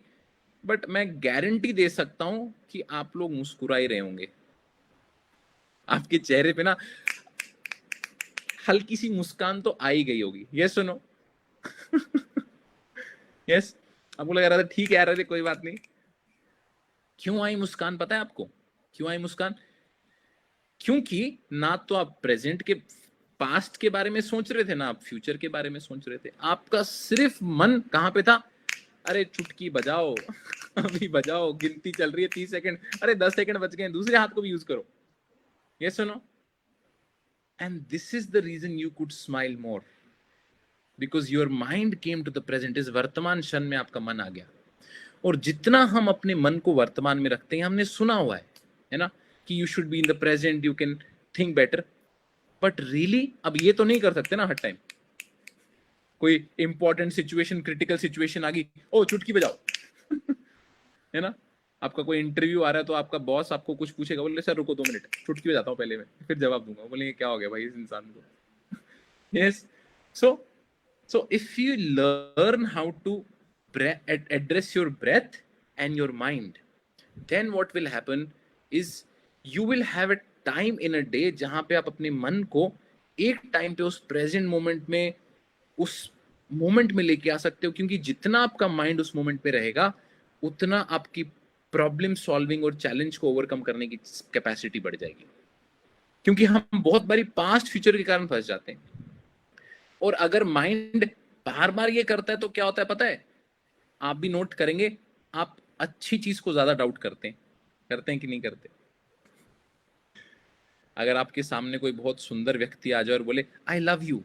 बट मैं गारंटी दे सकता हूं कि आप लोग मुस्कुरा ही रहे होंगे. आपके चेहरे पे ना हल्की सी मुस्कान तो आ ही गई होगी. यस सुनो. यस आपको लग रहा था ठीक है यार, कोई बात नहीं. क्यों आई मुस्कान पता है आपको? क्यों आई मुस्कान? क्योंकि ना तो आप प्रेजेंट के पास्ट के बारे में सोच रहे थे, ना आप फ्यूचर के बारे में सोच रहे थे. आपका सिर्फ मन कहां पे था, अरे चुटकी बजाओ. अभी बजाओ, गिनती चल रही है 30 सेकंड, अरे 10 सेकंड बच गए, दूसरे हाथ को भी यूज करो. ये सुनो, and this is the reason you could smile more, because your mind came to the present. इस वर्तमान क्षण में आपका मन आ गया. और जितना हम अपने मन को वर्तमान में रखते हैं, हमने सुना हुआ है ना, कि you should be in the present, you can think better. But really अब ये तो नहीं कर सकते ना हर टाइम. कोई इंपॉर्टेंट सिचुएशन, क्रिटिकल सिचुएशन आ गई, ओ चुटकी बजाओ. है ना, आपका कोई इंटरव्यू आ रहा है तो आपका बॉस आपको कुछ पूछेगा, बोले सर रुको 2 मिनट, चुटकी बजाता हूँ पहले मैं, फिर जवाब दूंगा. बोलेंगे क्या हो गया भाई इस इंसान को. Yes so if you learn how to address your breath and your mind, then what will happen is you will have a time in a day जहां पे आप अपने मन को एक टाइम पे उस प्रेजेंट मोमेंट में, उस मोमेंट में लेके आ सकते हो. क्योंकि जितना आपका माइंड उस मोमेंट पे रहेगा, उतना आपकी प्रॉब्लम सॉल्विंग और चैलेंज को ओवरकम करने की कैपेसिटी बढ़ जाएगी. क्योंकि हम बहुत बारी पास्ट फ्यूचर के कारण फंस जाते हैं. और अगर माइंड बार बार ये करता है तो क्या होता है पता है, आप भी नोट करेंगे, आप अच्छी चीज को ज्यादा डाउट करते हैं कि नहीं करते. अगर आपके सामने कोई बहुत सुंदर व्यक्ति आ जाए और बोले आई लव यू,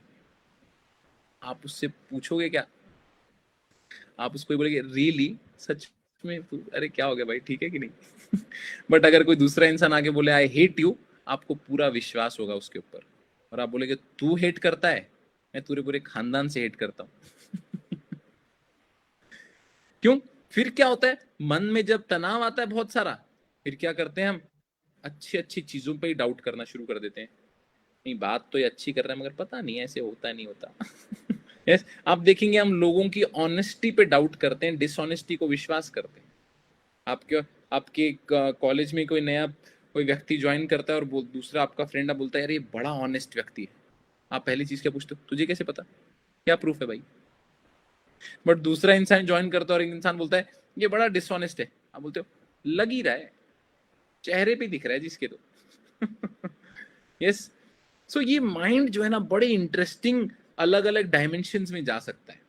आप उससे पूछोगे क्या? आप उसको बोलेंगे रियली, सच में? अरे क्या हो गया भाई, ठीक है कि नहीं. बट अगर कोई दूसरा इंसान आके बोले आई हेट यू, आपको पूरा विश्वास होगा उसके ऊपर, और आप बोलेगे तू हेट करता है, मैं पूरे पूरे खानदान से हेट करता हूं. क्यों? फिर क्या होता है, मन में जब तनाव आता है बहुत सारा, फिर क्या करते हैं हम, अच्छी अच्छी चीजों पे ही डाउट करना शुरू कर देते हैं। नहीं, बात तो ये अच्छी कर रहा है, मगर पता नहीं ऐसे होता नहीं होता। यस, आप देखेंगे हम लोगों की ऑनेस्टी पे डाउट करते हैं, डिसऑनेस्टी को विश्वास करते हैं। आपके आपके कॉलेज में कोई नया कोई व्यक्ति ज्वाइन करता है और दूसरा आपका फ्रेंड बोलता है यार ये बड़ा ऑनेस्ट व्यक्ति है, आप पहली चीज क्या पूछते हो, तुझे कैसे पता, क्या प्रूफ है भाई? बट दूसरा इंसान ज्वाइन करता है और एक इंसान बोलता है ये बड़ा डिसऑनेस्ट है, आप बोलते हो लग ही रहा है, चेहरे पे दिख रहा है जिसके तो। यस, सो ये माइंड जो है ना बड़े इंटरेस्टिंग अलग अलग डायमेंशन में जा सकता है।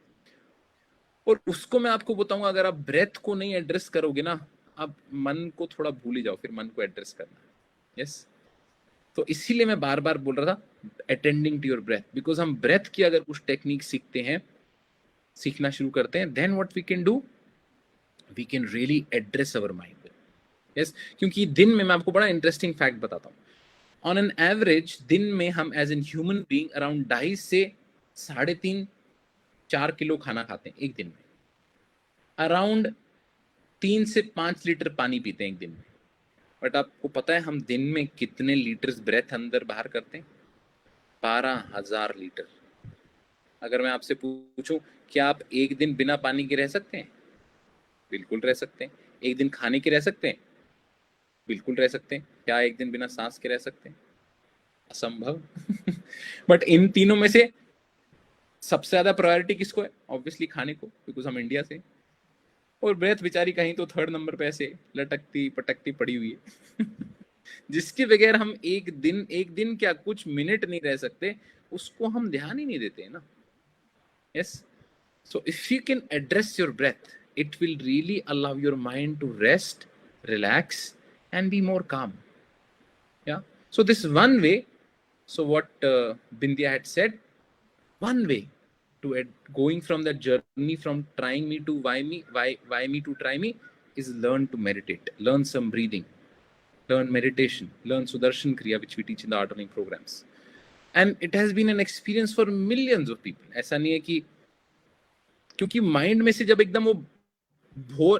और उसको मैं आपको बताऊंगा, अगर आप ब्रेथ को नहीं एड्रेस करोगे ना, आप मन को थोड़ा भूल ही जाओ, फिर मन को एड्रेस करना। यस, तो इसीलिए मैं बार बार बोल रहा था attending to your breath, because हम ब्रेथ की अगर कुछ टेक्निक सीखते हैं, सीखना शुरू करते हैं, then what we can do, we can really address our mind. Yes, क्योंकि दिन में मैं आपको बड़ा इंटरेस्टिंग फैक्ट बताता हूँ, ऑन एन एवरेज दिन में हम as an human being around 2.5 से 3.5-4 किलो खाना खाते हैं एक दिन में, अराउंड 3 से 5 लीटर पानी पीते हैं एक दिन में। बट आपको पता है हम दिन में कितने लीटर्स ब्रेथ अंदर बाहर करते हैं? 12,000 लीटर। अगर मैं आपसे पूछूं क्या आप एक दिन बिना पानी के रह सकते हैं? बिल्कुल रह सकते हैं। एक दिन खाने के रह सकते हैं? बिल्कुल रह सकते हैं। क्या एक दिन बिना सांस के रह सकते हैं? असंभव। बट इन तीनों में से सबसे ज्यादा प्रायोरिटी किसको है? ऑब्वियसली खाने को, बिकॉज हम इंडिया से। और ब्रेथ बेचारी कहीं तो 3rd नंबर पे ऐसे लटकती पटकती पड़ी हुई है। जिसके बगैर हम एक दिन क्या कुछ मिनट नहीं रह सकते, उसको हम ध्यान ही नहीं देते हैं ना। Yes, so if you can address your breath, it will really allow your mind to rest, relax, and be more calm. Yeah, so this one way, so what Bindya had said, one way to going from that journey from trying me to why me to try me, is learn to meditate, learn some breathing, learn meditation, learn Sudarshan Kriya, which we teach in the Art of Living programs. And it has been an experience for millions of people. ऐसा नहीं है कि, क्योंकि mind में से जब एकदम वो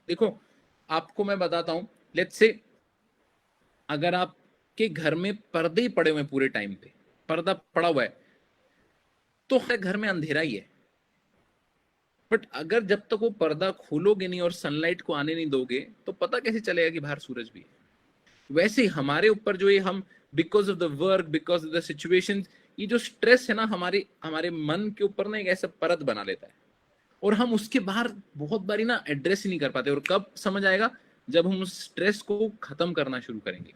देखो आपको मैं बताता हूं, लेट्स से अगर आपके घर में पर्दे ही पड़े हुए पूरे टाइम पे, पर्दा पड़ा हुआ है, तो घर में अंधेरा ही है। बट अगर जब तक वो पर्दा खोलोगे नहीं और सनलाइट को आने नहीं दोगे, तो पता कैसे चलेगा कि बाहर सूरज भी है? वैसे ही हमारे ऊपर जो ये हम because of the work, because of the situation, ये जो स्ट्रेस है ना हमारे हमारे मन के ऊपर ना एक ऐसा परत बना लेता है, और हम उसके बाहर बहुत बारी ना एड्रेस ही नहीं कर पाते। और कब समझ आएगा? जब हम उस स्ट्रेस को खत्म करना शुरू करेंगे।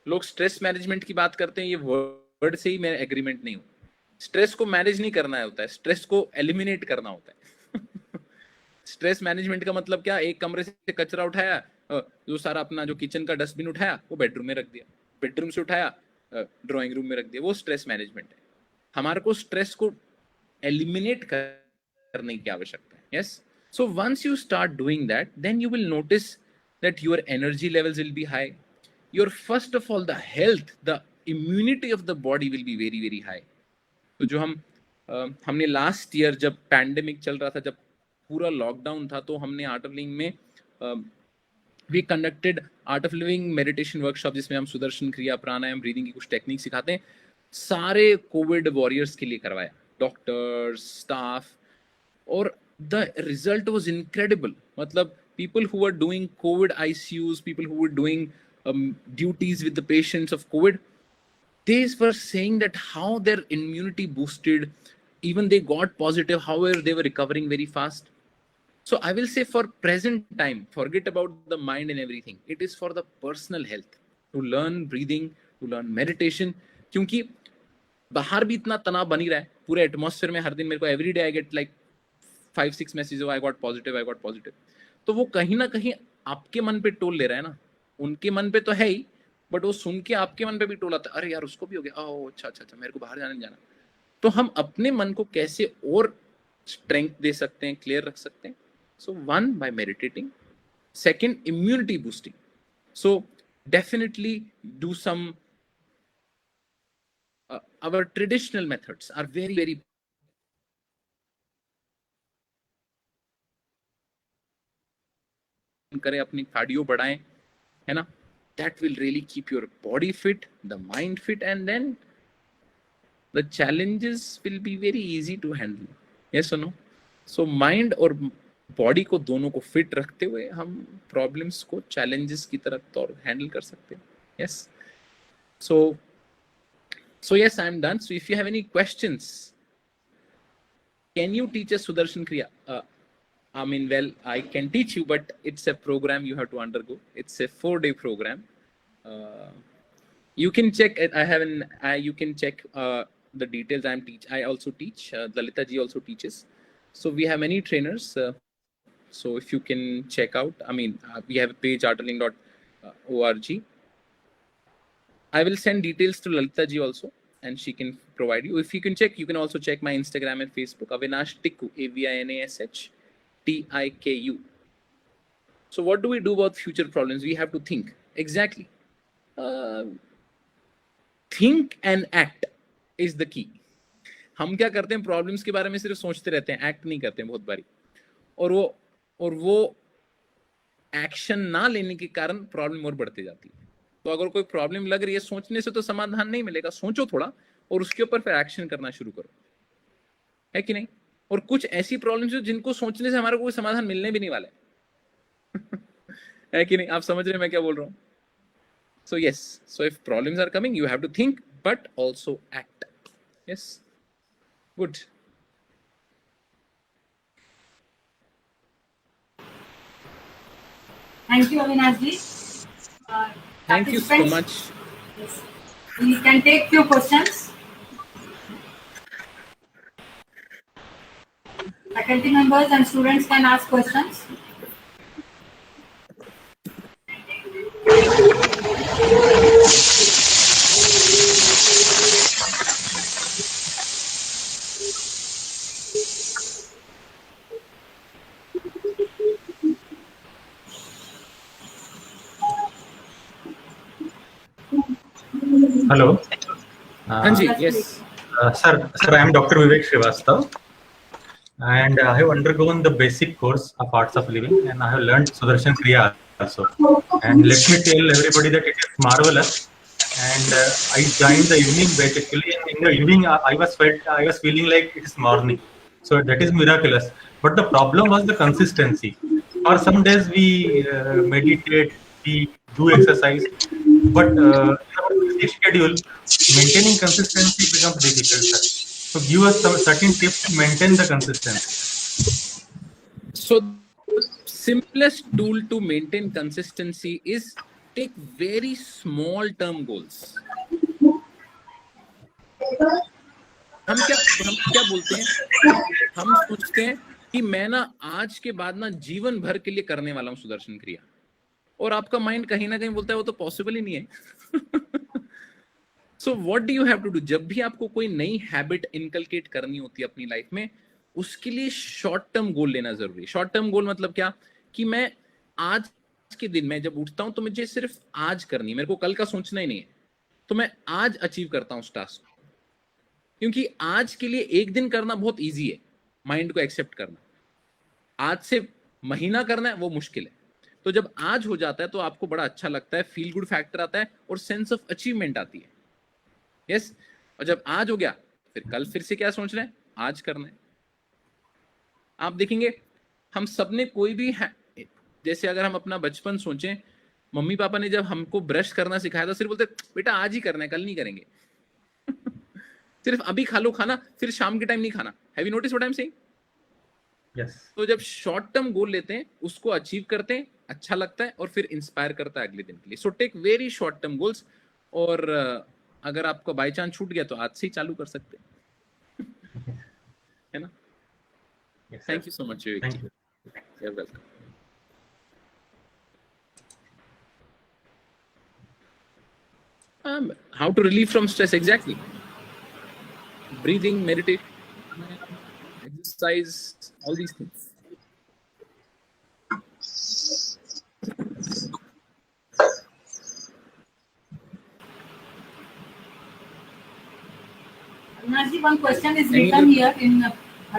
लोग स्ट्रेस मैनेजमेंट की बात करते हैं, ये वर्ड से ही मैं एग्रीमेंट नहीं हूं। स्ट्रेस को मैनेज नहीं करना होता है, स्ट्रेस को एलिमिनेट करना होता है। स्ट्रेस मैनेजमेंट का मतलब क्या? एक कमरे से कचरा उठाया, जो सारा अपना जो किचन का डस्टबिन उठाया वो बेडरूम में रख दिया, बेडरूम से उठाया ड्राइंग रूम में रख दिया, वो स्ट्रेस मैनेजमेंट है। हमारे को स्ट्रेस को एलिमिनेट करने की आवश्यकता है। Yes, so once you start doing that, then you will notice that your energy levels will be high, your first of all the health, the immunity of the body will be very very high. तो जो हमने last year जब pandemic चल रहा था, जब पूरा lockdown था, तो हमने आर्ट ऑफ लिविंग में we conducted art of living meditation workshop, जिसमें हम सुदर्शन क्रिया, प्राणायाम, ब्रीदिंग की कुछ टेक्निक सिखाते हैं। सारे कोविड वॉरियर्स के लिए करवाया, डॉक्टर्स, स्टाफ, और द रिजल्ट वाज इनक्रेडिबल। मतलब people who were doing COVID ICUs, people who were doing duties with the patients of COVID, they were saying that how their immunity boosted, even they got positive, however they were recovering very fast. So I will say for present time, forget about the mind and everything, it is for the personal health to learn breathing, to learn meditation, क्योंकि बाहर भी इतना तनाव बन ही रहा है पूरे atmosphere में। हर दिन मेरे को every day I get like 5-6 message, I got positive, I got positive. तो वो कहीं ना कहीं आपके मन पे टोल ले रहा है ना, उनके मन पे तो है ही, बट वो सुन के आपके मन पे भी टोल आता है, अरे यार उसको भी हो गया, ओह अच्छा अच्छा अच्छा, मेरे को बाहर जाने जाना। तो हम अपने मन को कैसे और स्ट्रेंथ दे सकते हैं, क्लियर रख सकते हैं? So one, by meditating, second, immunity boosting. So definitely do some our traditional methods are very very करें, अपनी कार्डियो बढ़ाएं, है ना, that will really keep your body fit, the mind fit, and then the challenges will be very easy to handle. Yes or no? So mind और body को दोनों को fit रखते हुए हम प्रॉब्लम्स को चैलेंजेस की तरफ तो हैंडल कर सकते हैं. Yes. So yes, I'm done. So if you have any questions, can you teach us Sudarshan Kriya? I mean, well, I can teach you, but it's a program you have to undergo. It's a 4-day program. You can check it. You can check the details. I also teach. Lalita ji also teaches. So we have many trainers. So if you can check out, I mean, we have a page artlearning.org. I will send details to Lalita ji also, and she can provide you. If you can check, you can also check my Instagram and Facebook. Avinash Tikku, AVINASH TIKU. So what do we do about future problems? We have to think. Exactly. Think and act is the key. हम क्या करते हैं, problems के बारे में सिर्फ सोचते रहते हैं, एक्ट नहीं करते हैं बहुत बारी, और वो एक्शन ना लेने के कारण प्रॉब्लम और बढ़ती जाती है. तो अगर कोई प्रॉब्लम लग रही है, सोचने से तो समाधान नहीं मिलेगा. सोचो थोड़ा और उसके ऊपर फिर एक्शन करना शुरू करो, है कि नहीं. और कुछ ऐसी प्रॉब्लम्स है जिनको सोचने से हमारा कोई समाधान मिलने भी नहीं वाला है कि नहीं. आप समझ रहे हैं मैं क्या बोल रहा हूँ. So yes, so if problems are coming, you have to think but also act. Yes, good. Thank you, Avinash ji. Thank you so much. Yes. We can take few questions. Faculty members and students can ask questions. Hello. Anji, yes. Sir, I am Dr. Vivek Srivastav, and I have undergone the basic course of Arts of Living, and I have learned Sudarshan Kriya also. And let me tell everybody that it is marvelous. And I joined the evening batch actually. In the evening, I was feeling like it is morning. So that is miraculous. But the problem was the consistency. For some days we meditate, we do exercise, but in our busy schedule, maintaining consistency becomes difficult, sir. So give us some certain tips to maintain the consistency. So the simplest tool to maintain consistency is take very small term goals. हम क्या बोलते हैं, हम सोचते हैं कि मैं ना आज के बाद ना जीवन भर के लिए करने वाला हूं सुदर्शन क्रिया, और आपका माइंड कहीं ना कहीं बोलता है वो तो पॉसिबल ही नहीं है. So what do you have to do? जब भी आपको कोई नई हैबिट इनकलकेट करनी होती है अपनी लाइफ में, उसके लिए शॉर्ट टर्म गोल लेना जरूरी है. शॉर्ट टर्म गोल मतलब क्या, कि मैं आज के दिन में जब उठता हूं तो मुझे सिर्फ आज करनी है, मेरे को कल का सोचना ही नहीं है, तो मैं आज अचीव करता हूं उस टास्क को. क्योंकि आज के लिए एक दिन करना बहुत ईजी है, माइंड को एक्सेप्ट करना. आज से महीना करना है वो मुश्किल है. तो जब आज हो जाता है तो आपको बड़ा अच्छा लगता है, फील गुड फैक्टर आता है और सेंस ऑफ अचीवमेंट आती है. यस. और जब आज हो गया फिर कल फिर से क्या सोच रहे हैं, आज करना है. आप देखेंगे हम सबने कोई भी जैसे अगर हम अपना बचपन सोचें, मम्मी पापा ने जब हमको ब्रश करना सिखाया था, सिर्फ बोलते बेटा आज ही करना है, कल नहीं करेंगे. सिर्फ अभी खा लो खाना, फिर शाम के टाइम नहीं खाना. Have you notice what I am saying? Yes. तो जब शॉर्ट टर्म गोल लेते हैं, उसको अचीव करते हैं, अच्छा लगता है और फिर इंस्पायर करता है अगले दिन के लिए. So take very short term goals. और अगर आपको बाय चांस छूट गया तो आज से ही चालू कर सकते हैं, है ना. Yes, thank you so much. Thank you. You're welcome. How to relieve from stress? Exactly. Breathing, meditation, exercise, all these things. Avinash ji, one question is written here in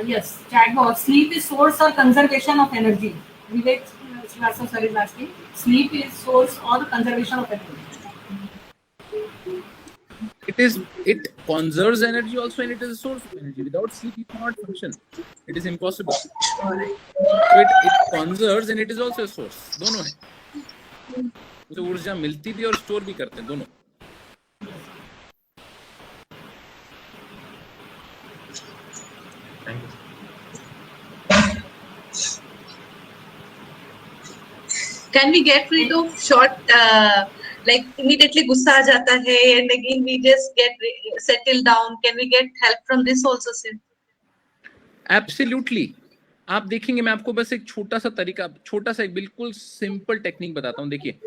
yes chat box. Sleep is source or conservation of energy? Vivek Srivastava sir is asking, sleep is source or the conservation of energy? It conserves energy also, and it is a source of energy. Without sleep you cannot function. It is impossible. So it conserves and it is also a source. दोनों है, उसे ऊर्जा मिलती भी और store भी करते हैं दोनों. Thank you. Can we get rid of short, like immediately गुस्सा आ जाता है and again we just get settled down? Can we get help from this also, sir? Absolutely. आप देखेंगे, मैं आपको बस एक छोटा सा तरीका, छोटा सा एक बिल्कुल सिंपल टेक्निक बताता हूँ. देखिए,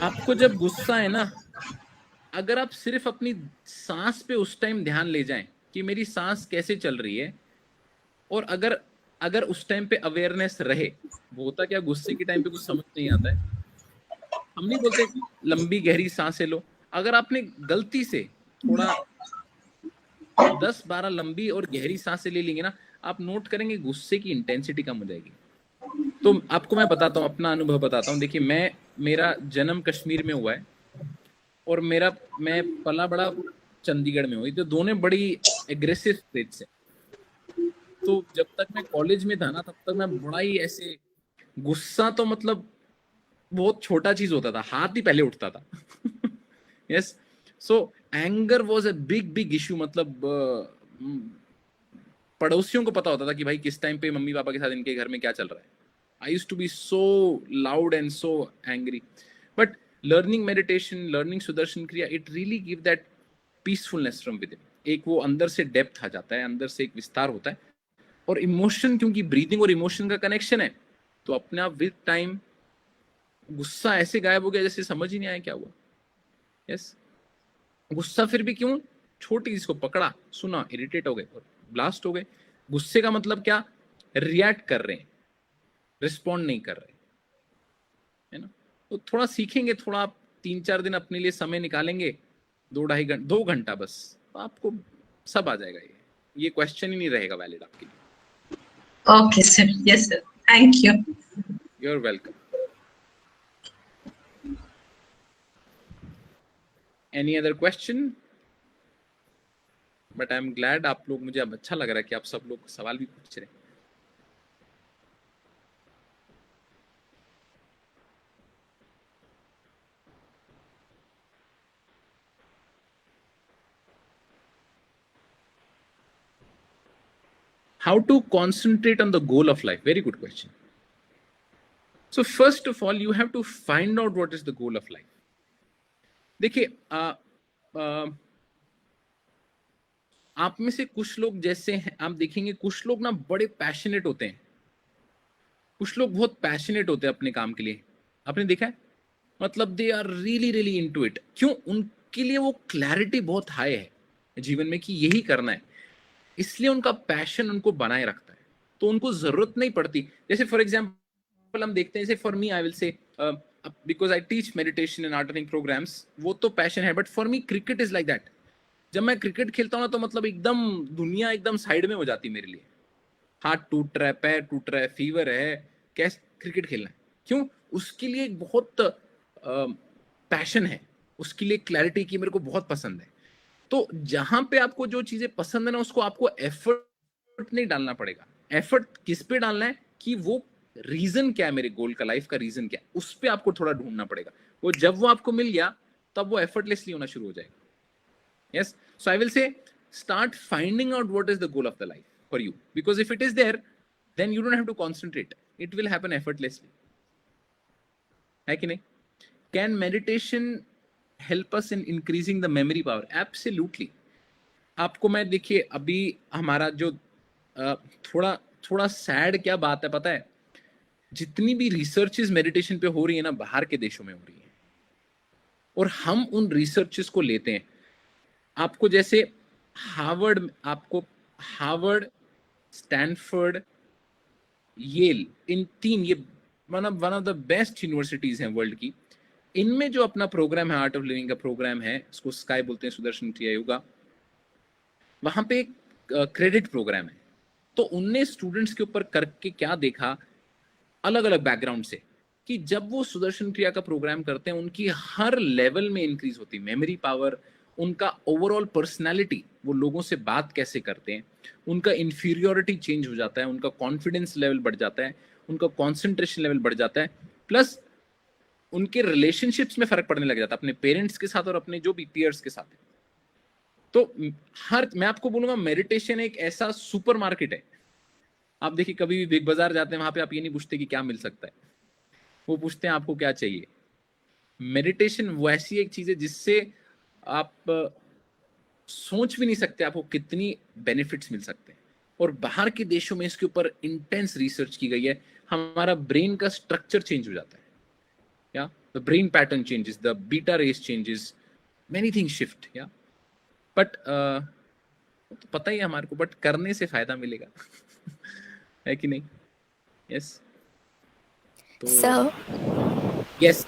आपको जब गुस्सा है ना, अगर आप सिर्फ अपनी सांस पे उस टाइम ध्यान ले जाएं कि मेरी सांस कैसे चल रही है, और अगर उस टाइम पे अवेयरनेस रहे, वो होता क्या, गुस्से के टाइम पे कुछ समझ नहीं आता है, हम नहीं बोलते लंबी गहरी सांसें लो. अगर आपने गलती से थोड़ा 10-12 लंबी और गहरी सांसें ले लेंगे ना, आप नोट करेंगे गुस्से की इंटेंसिटी कम हो जाएगी. तो आपको मैं बताता हूँ, अपना अनुभव बताता हूँ. देखिए, मेरा जन्म कश्मीर में हुआ है और मैं पला बड़ा चंडीगढ़ में हुई, तो दोनों बड़ी एग्रेसिव स्टेट्स हैं. तो जब तक मैं कॉलेज में था ना, तब तक मैं बड़ा ही ऐसे गुस्सा, तो मतलब बहुत छोटा चीज होता था, हाथ ही पहले उठता था. Yes, so anger was a big issue. मतलब पड़ोसियों को पता होता था कि भाई किस टाइम पे मम्मी पापा के साथ इनके घर में क्या चल रहा है. I used to be so loud and so angry. But learning meditation, learning Sudarshan Kriya, it really give that peacefulness from within. एक वो अंदर से डेप्थ आ जाता है, अंदर से एक विस्तार होता है. और इमोशन, क्योंकि ब्रीदिंग और इमोशन का कनेक्शन है, तो अपने आप विद टाइम गुस्सा ऐसे गायब हो गया जैसे समझ ही नहीं आया क्या हुआ. यस, गुस्सा फिर भी क्यों, छोटी चीज को पकड़ा, सुना, इरिटेट हो गए और ब्लास्ट हो गए. गुस्से का मतलब क्या, रिएक्ट कर रहे हैं, रिस्पॉन्ड नहीं कर रहे, है ना. तो थोड़ा सीखेंगे, थोड़ा आप 3-4 दिन अपने लिए समय निकालेंगे, 2 घंटा बस, आपको सब आ जाएगा. ये क्वेश्चन ही नहीं रहेगा वैलिड आपके लिए. Okay, sir. Yes, sir. Thank you. You're welcome. Any other question? But I'm glad आप लोग, मुझे अब अच्छा लग रहा है कि आप सब लोग सवाल भी पूछ रहे हैं. How to concentrate on the goal of life? Very good question. So first of all, you have to find out what is the goal of life. देखिए, आप में से कुछ लोग जैसे हैं, आप देखेंगे कुछ लोग ना बड़े पैशनेट होते हैं, कुछ लोग बहुत पैशनेट होते हैं अपने काम के लिए. आपने देखा है, मतलब they are really into it. क्यों? उनके लिए वो क्लैरिटी बहुत हाई है जीवन में कि यही करना है, इसलिए उनका पैशन उनको बनाए रखता है. तो उनको जरूरत नहीं पड़ती. जैसे फॉर एग्जांपल हम देखते हैं, जैसे for me I will say, because I teach meditation and art programs, वो तो पैशन है. But for me cricket is like that. जब मैं क्रिकेट खेलता हूँ ना, तो मतलब एकदम दुनिया एकदम साइड में हो जाती है मेरे लिए. हाथ टूट रहा है, पैर टूट रहा है, फीवर है, कैसे क्रिकेट खेलना है. क्यों? उसके लिए एक बहुत पैशन है, उसके लिए क्लैरिटी की मेरे को बहुत पसंद है. तो जहां पे आपको जो चीजें पसंद है ना, उसको आपको एफर्ट नहीं डालना पड़ेगा. एफर्ट किस पे डालना है कि वो रीजन क्या है, मेरे गोल का, लाइफ का रीजन क्या है, उस पे आपको थोड़ा ढूंढना पड़ेगा. वो जब वो आपको मिल गया, तब वो एफर्टलेसली होना शुरू हो जाएगा. यस, सो आई विल से start finding out what is the goal of the life for you, because if it is there, then you don't have to concentrate, it will happen effortlessly. है कि नहीं? Can meditation help us in increasing the memory power? Absolutely. आपको मैं, देखिए, अभी हमारा जो थोड़ा सैड क्या बात है पता है, जितनी भी रिसर्चेस मेडिटेशन पे हो रही है ना, बाहर के देशों में हो रही है, और हम उन रिसर्चेस को लेते हैं. आपको जैसे हार्वर्ड, स्टैनफोर्ड, येल, इन 3, ये one of the best universities हैं वर्ल्ड की. इनमें जो अपना प्रोग्राम है, आर्ट ऑफ लिविंग का प्रोग्राम है, इसको स्काई बोलते हैं, सुदर्शन क्रिया योगा, वहां पे एक क्रेडिट प्रोग्राम है. तो उनने स्टूडेंट्स के ऊपर करके क्या देखा, अलग अलग बैकग्राउंड से, कि जब वो सुदर्शन क्रिया का प्रोग्राम करते हैं उनकी हर लेवल में इंक्रीज होती है, मेमोरी पावर, उनका ओवरऑल पर्सनालिटी, वो लोगों से बात कैसे करते हैं, उनका इंफीरियोरिटी चेंज हो जाता है, उनका कॉन्फिडेंस लेवल बढ़ जाता है, उनका कॉन्सेंट्रेशन लेवल बढ़ जाता है, प्लस उनके रिलेशनशिप्स में फर्क पड़ने लग जाता है अपने पेरेंट्स के साथ और अपने जो भी पीयर्स के साथ। तो मैं आपको बोलूंगा मेडिटेशन एक ऐसा सुपर मार्केट है। आप देखिए कभी भी बिग बाजार जाते हैं, वहां पे आप ये नहीं पूछते कि क्या मिल सकता है, वो पूछते हैं आपको क्या चाहिए। मेडिटेशन वैसी एक चीज है जिससे आप सोच भी नहीं सकते आपको कितनी बेनिफिट्स मिल सकते हैं। और बाहर के देशों में इसके ऊपर इंटेंस रिसर्च की गई है। हमारा ब्रेन का स्ट्रक्चर चेंज हो जाता है, या the brain pattern changes, the beta rays changes, many things shift, या बट तो पता ही है हमारे को, बट करने से फायदा मिलेगा है कि नहीं? यस सर, यस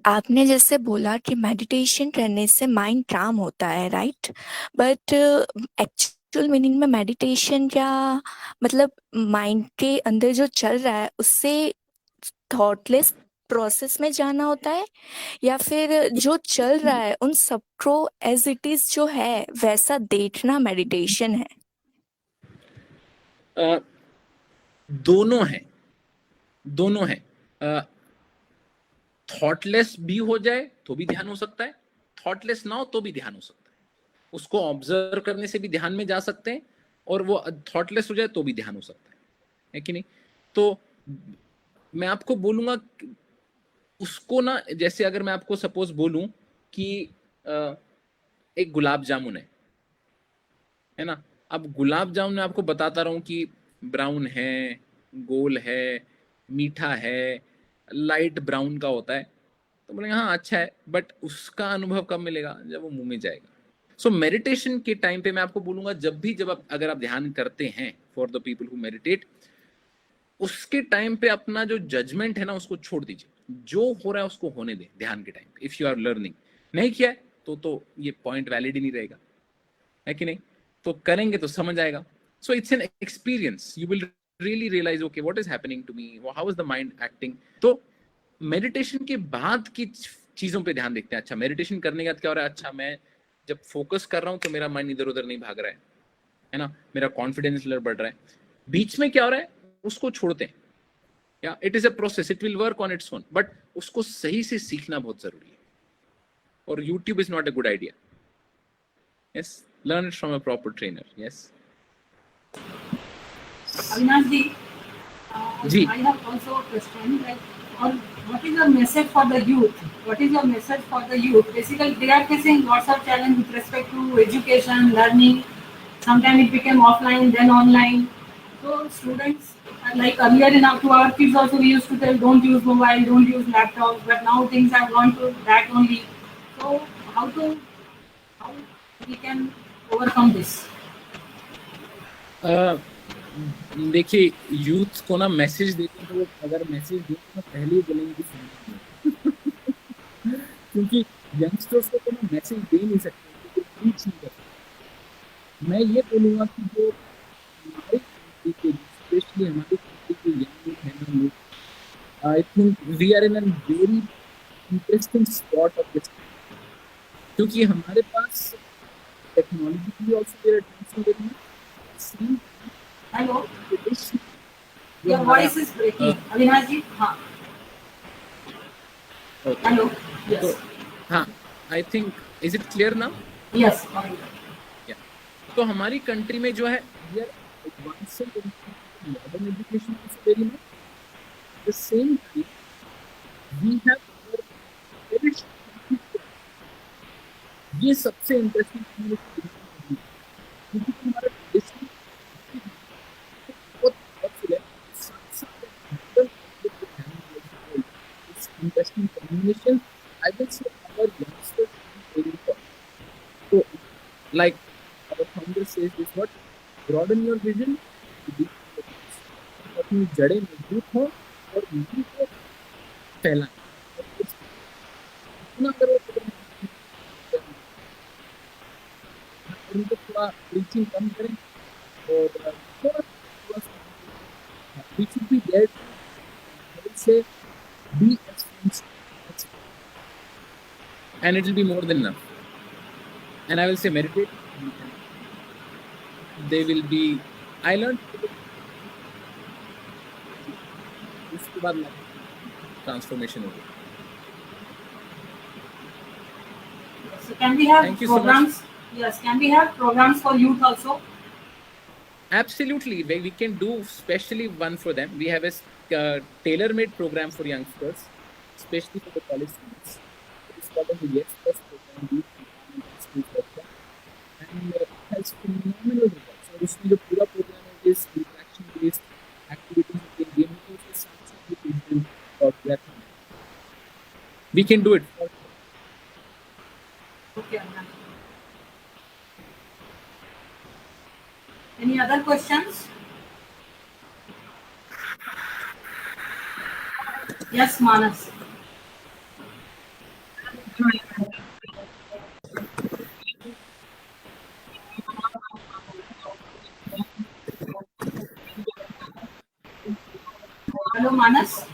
आपने जैसे बोला कि मेडिटेशन करने से माइंड काम होता है, राइट? बट एक्चुअल मीनिंग में मेडिटेशन क्या मतलब माइंड के अंदर जो चल रहा है उससे थॉटलेस प्रोसेस में जाना होता है, या फिर जो चल रहा है उन सबको एज इट इज जो है वैसा देखना मेडिटेशन है? दोनों है, दोनों है। थॉटलेस भी हो जाए तो भी ध्यान हो सकता है, थॉटलेस ना हो तो भी ध्यान हो सकता है। उसको ऑब्जर्व करने से भी ध्यान में जा सकते हैं, और वो थॉटलेस हो जाए तो भी ध्यान हो सकता है कि नहीं? तो मैं आपको बोलूंगा उसको ना, जैसे अगर मैं आपको सपोज बोलूं कि एक गुलाब जामुन है ना, अब गुलाब जामुन मैं आपको बताता रहूं कि ब्राउन है, गोल है, मीठा है, लाइट ब्राउन का होता है, तो बोलेंगे हाँ अच्छा है, बट उसका अनुभव कब मिलेगा? जब वो मुंह में जाएगा। सो मेडिटेशन के टाइम पे मैं आपको बोलूंगा जब आप अगर आप ध्यान करते हैं, for the people who meditate, उसके टाइम पे अपना जो जजमेंट है ना उसको छोड़ दीजिए, जो हो रहा है उसको होने दें ध्यान के टाइम पे। इफ यू आर लर्निंग, नहीं किया है तो ये पॉइंट वैलिड ही नहीं रहेगा, है कि नहीं? तो करेंगे तो समझ आएगा। So it's an experience, you will really realize okay what is happening to me, how is the mind acting। तो मेडिटेशन के बाद की चीजों पे ध्यान देखते हैं। अच्छा मेडिटेशन करने के बाद क्या हो रहा है? अच्छा मैं जब फोकस कर रहा हूं तो मेरा माइंड इधर उधर नहीं भाग रहा है ना, मेरा कॉन्फिडेंस लेवल बढ़ रहा है। बीच में क्या हो रहा है उसको छोड़ते हैं, या it is a process, it will work on its own, but उसको सही से सीखना बहुत जरूरी है। और YouTube is not a good idea. Yes, learn it from a proper trainer. Yes Avinash ji, जी। I have also a question. What is your message for the youth? What is your message for the youth? Basically, they are facing lots of challenge with respect to education, learning. Sometimes it became offline, then online. So students, like earlier to our kids also, we used to tell don't use mobile, don't use laptop. But now things have gone to that only. So how we can overcome this? देखिए youth को ना message देते हैं, तो अगर message दें तो पहले ही बोलेंगे कि क्योंकि यंगस्टर्स को तो ना मैसेज दे नहीं सकते, तो रीच नहीं कर सकते। मैं ये बोलूँगा कि जो हमारे कंट्री के, स्पेशली हमारे कंट्री के यंग है ना लोग, I think we are in an very interesting spot of this, क्योंकि हमारे पास टेक्नोलॉजी की ऑल्सो वेरी है। Hello. Your voice is breaking. Avinash ji, हाँ. Okay. Hello. Yes. तो हाँ, I think is it clear now? Yes. Yeah. तो हमारी कंट्री में जो है we are advancing in modern education also very much. The same time we have very ये सबसे इंटरेस्टिंग चीज है, क्योंकि हमारा district interesting combination. I will say our youngsters are very important. So, like our founder says, is what broaden your vision. अपनी जड़ें मजबूत हो और नीति को फैलाएं। इतना करो उनको थोड़ा प्रीचिंग कम करें और थोड़ा we should be there to say be as friends, and it will be more than enough. And I will say meditate. They will be. I learned. उसके बाद transformation होगी. So can we have Thank you so programs? Yes, can we have programs for youth also? Absolutely, we can do specially one for them. We have a tailor-made program for youngsters, especially for the college students. It's called the Yes Plus program, Youth Empowerment Skills Workshop, and it has phenomenal results. So this is the pura program is interaction-based activities in gamification, science application for that. We can do it. Okay. Any other questions? Yes, Manas. Hello, Manas.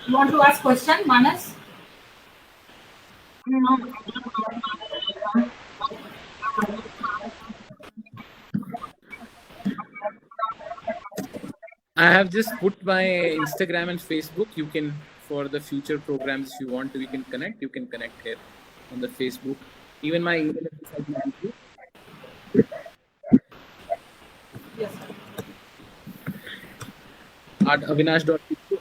You want to ask question, Manas? I have just put my Instagram and Facebook. You can, for the future programs, if you want to, we can connect. You can connect here on the Facebook. Even my email address I can give you. Yes. At avinash.tiku.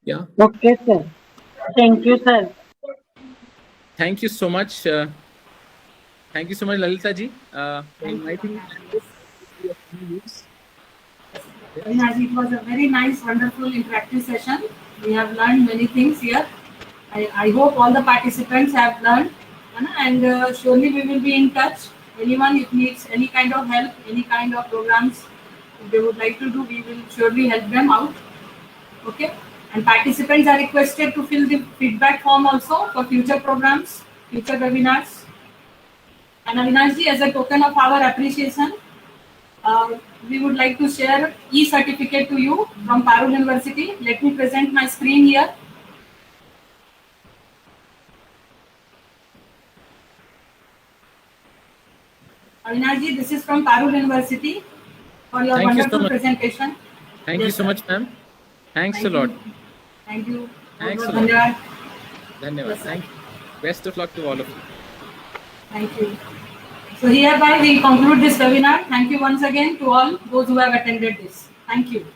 Yeah. Okay, sir. Thank you, sir. Thank you so much. Thank you so much, Lalita ji, for inviting me. Avinash, it was a very nice, wonderful, interactive session. We have learned many things here. I hope all the participants have learned, and surely we will be in touch. Anyone if needs any kind of help, any kind of programs if they would like to do, we will surely help them out. Okay. And participants are requested to fill the feedback form also for future programs, future webinars. And Avinash ji, as a token of our appreciation, we would like to share e-certificate to you from Parul University. Let me present my screen here. Avinash ji, this is from Parul University for your Thank you so wonderful much. presentation. Thank you so much, ma'am. Thanks a lot. Thank you. Thanks a lot. Dhanyawad. Dhanyawad. Yes, sir. Thank you. Best of luck to all of you. Thank you. So hereby we conclude this webinar. Thank you once again to all those who have attended this. Thank you.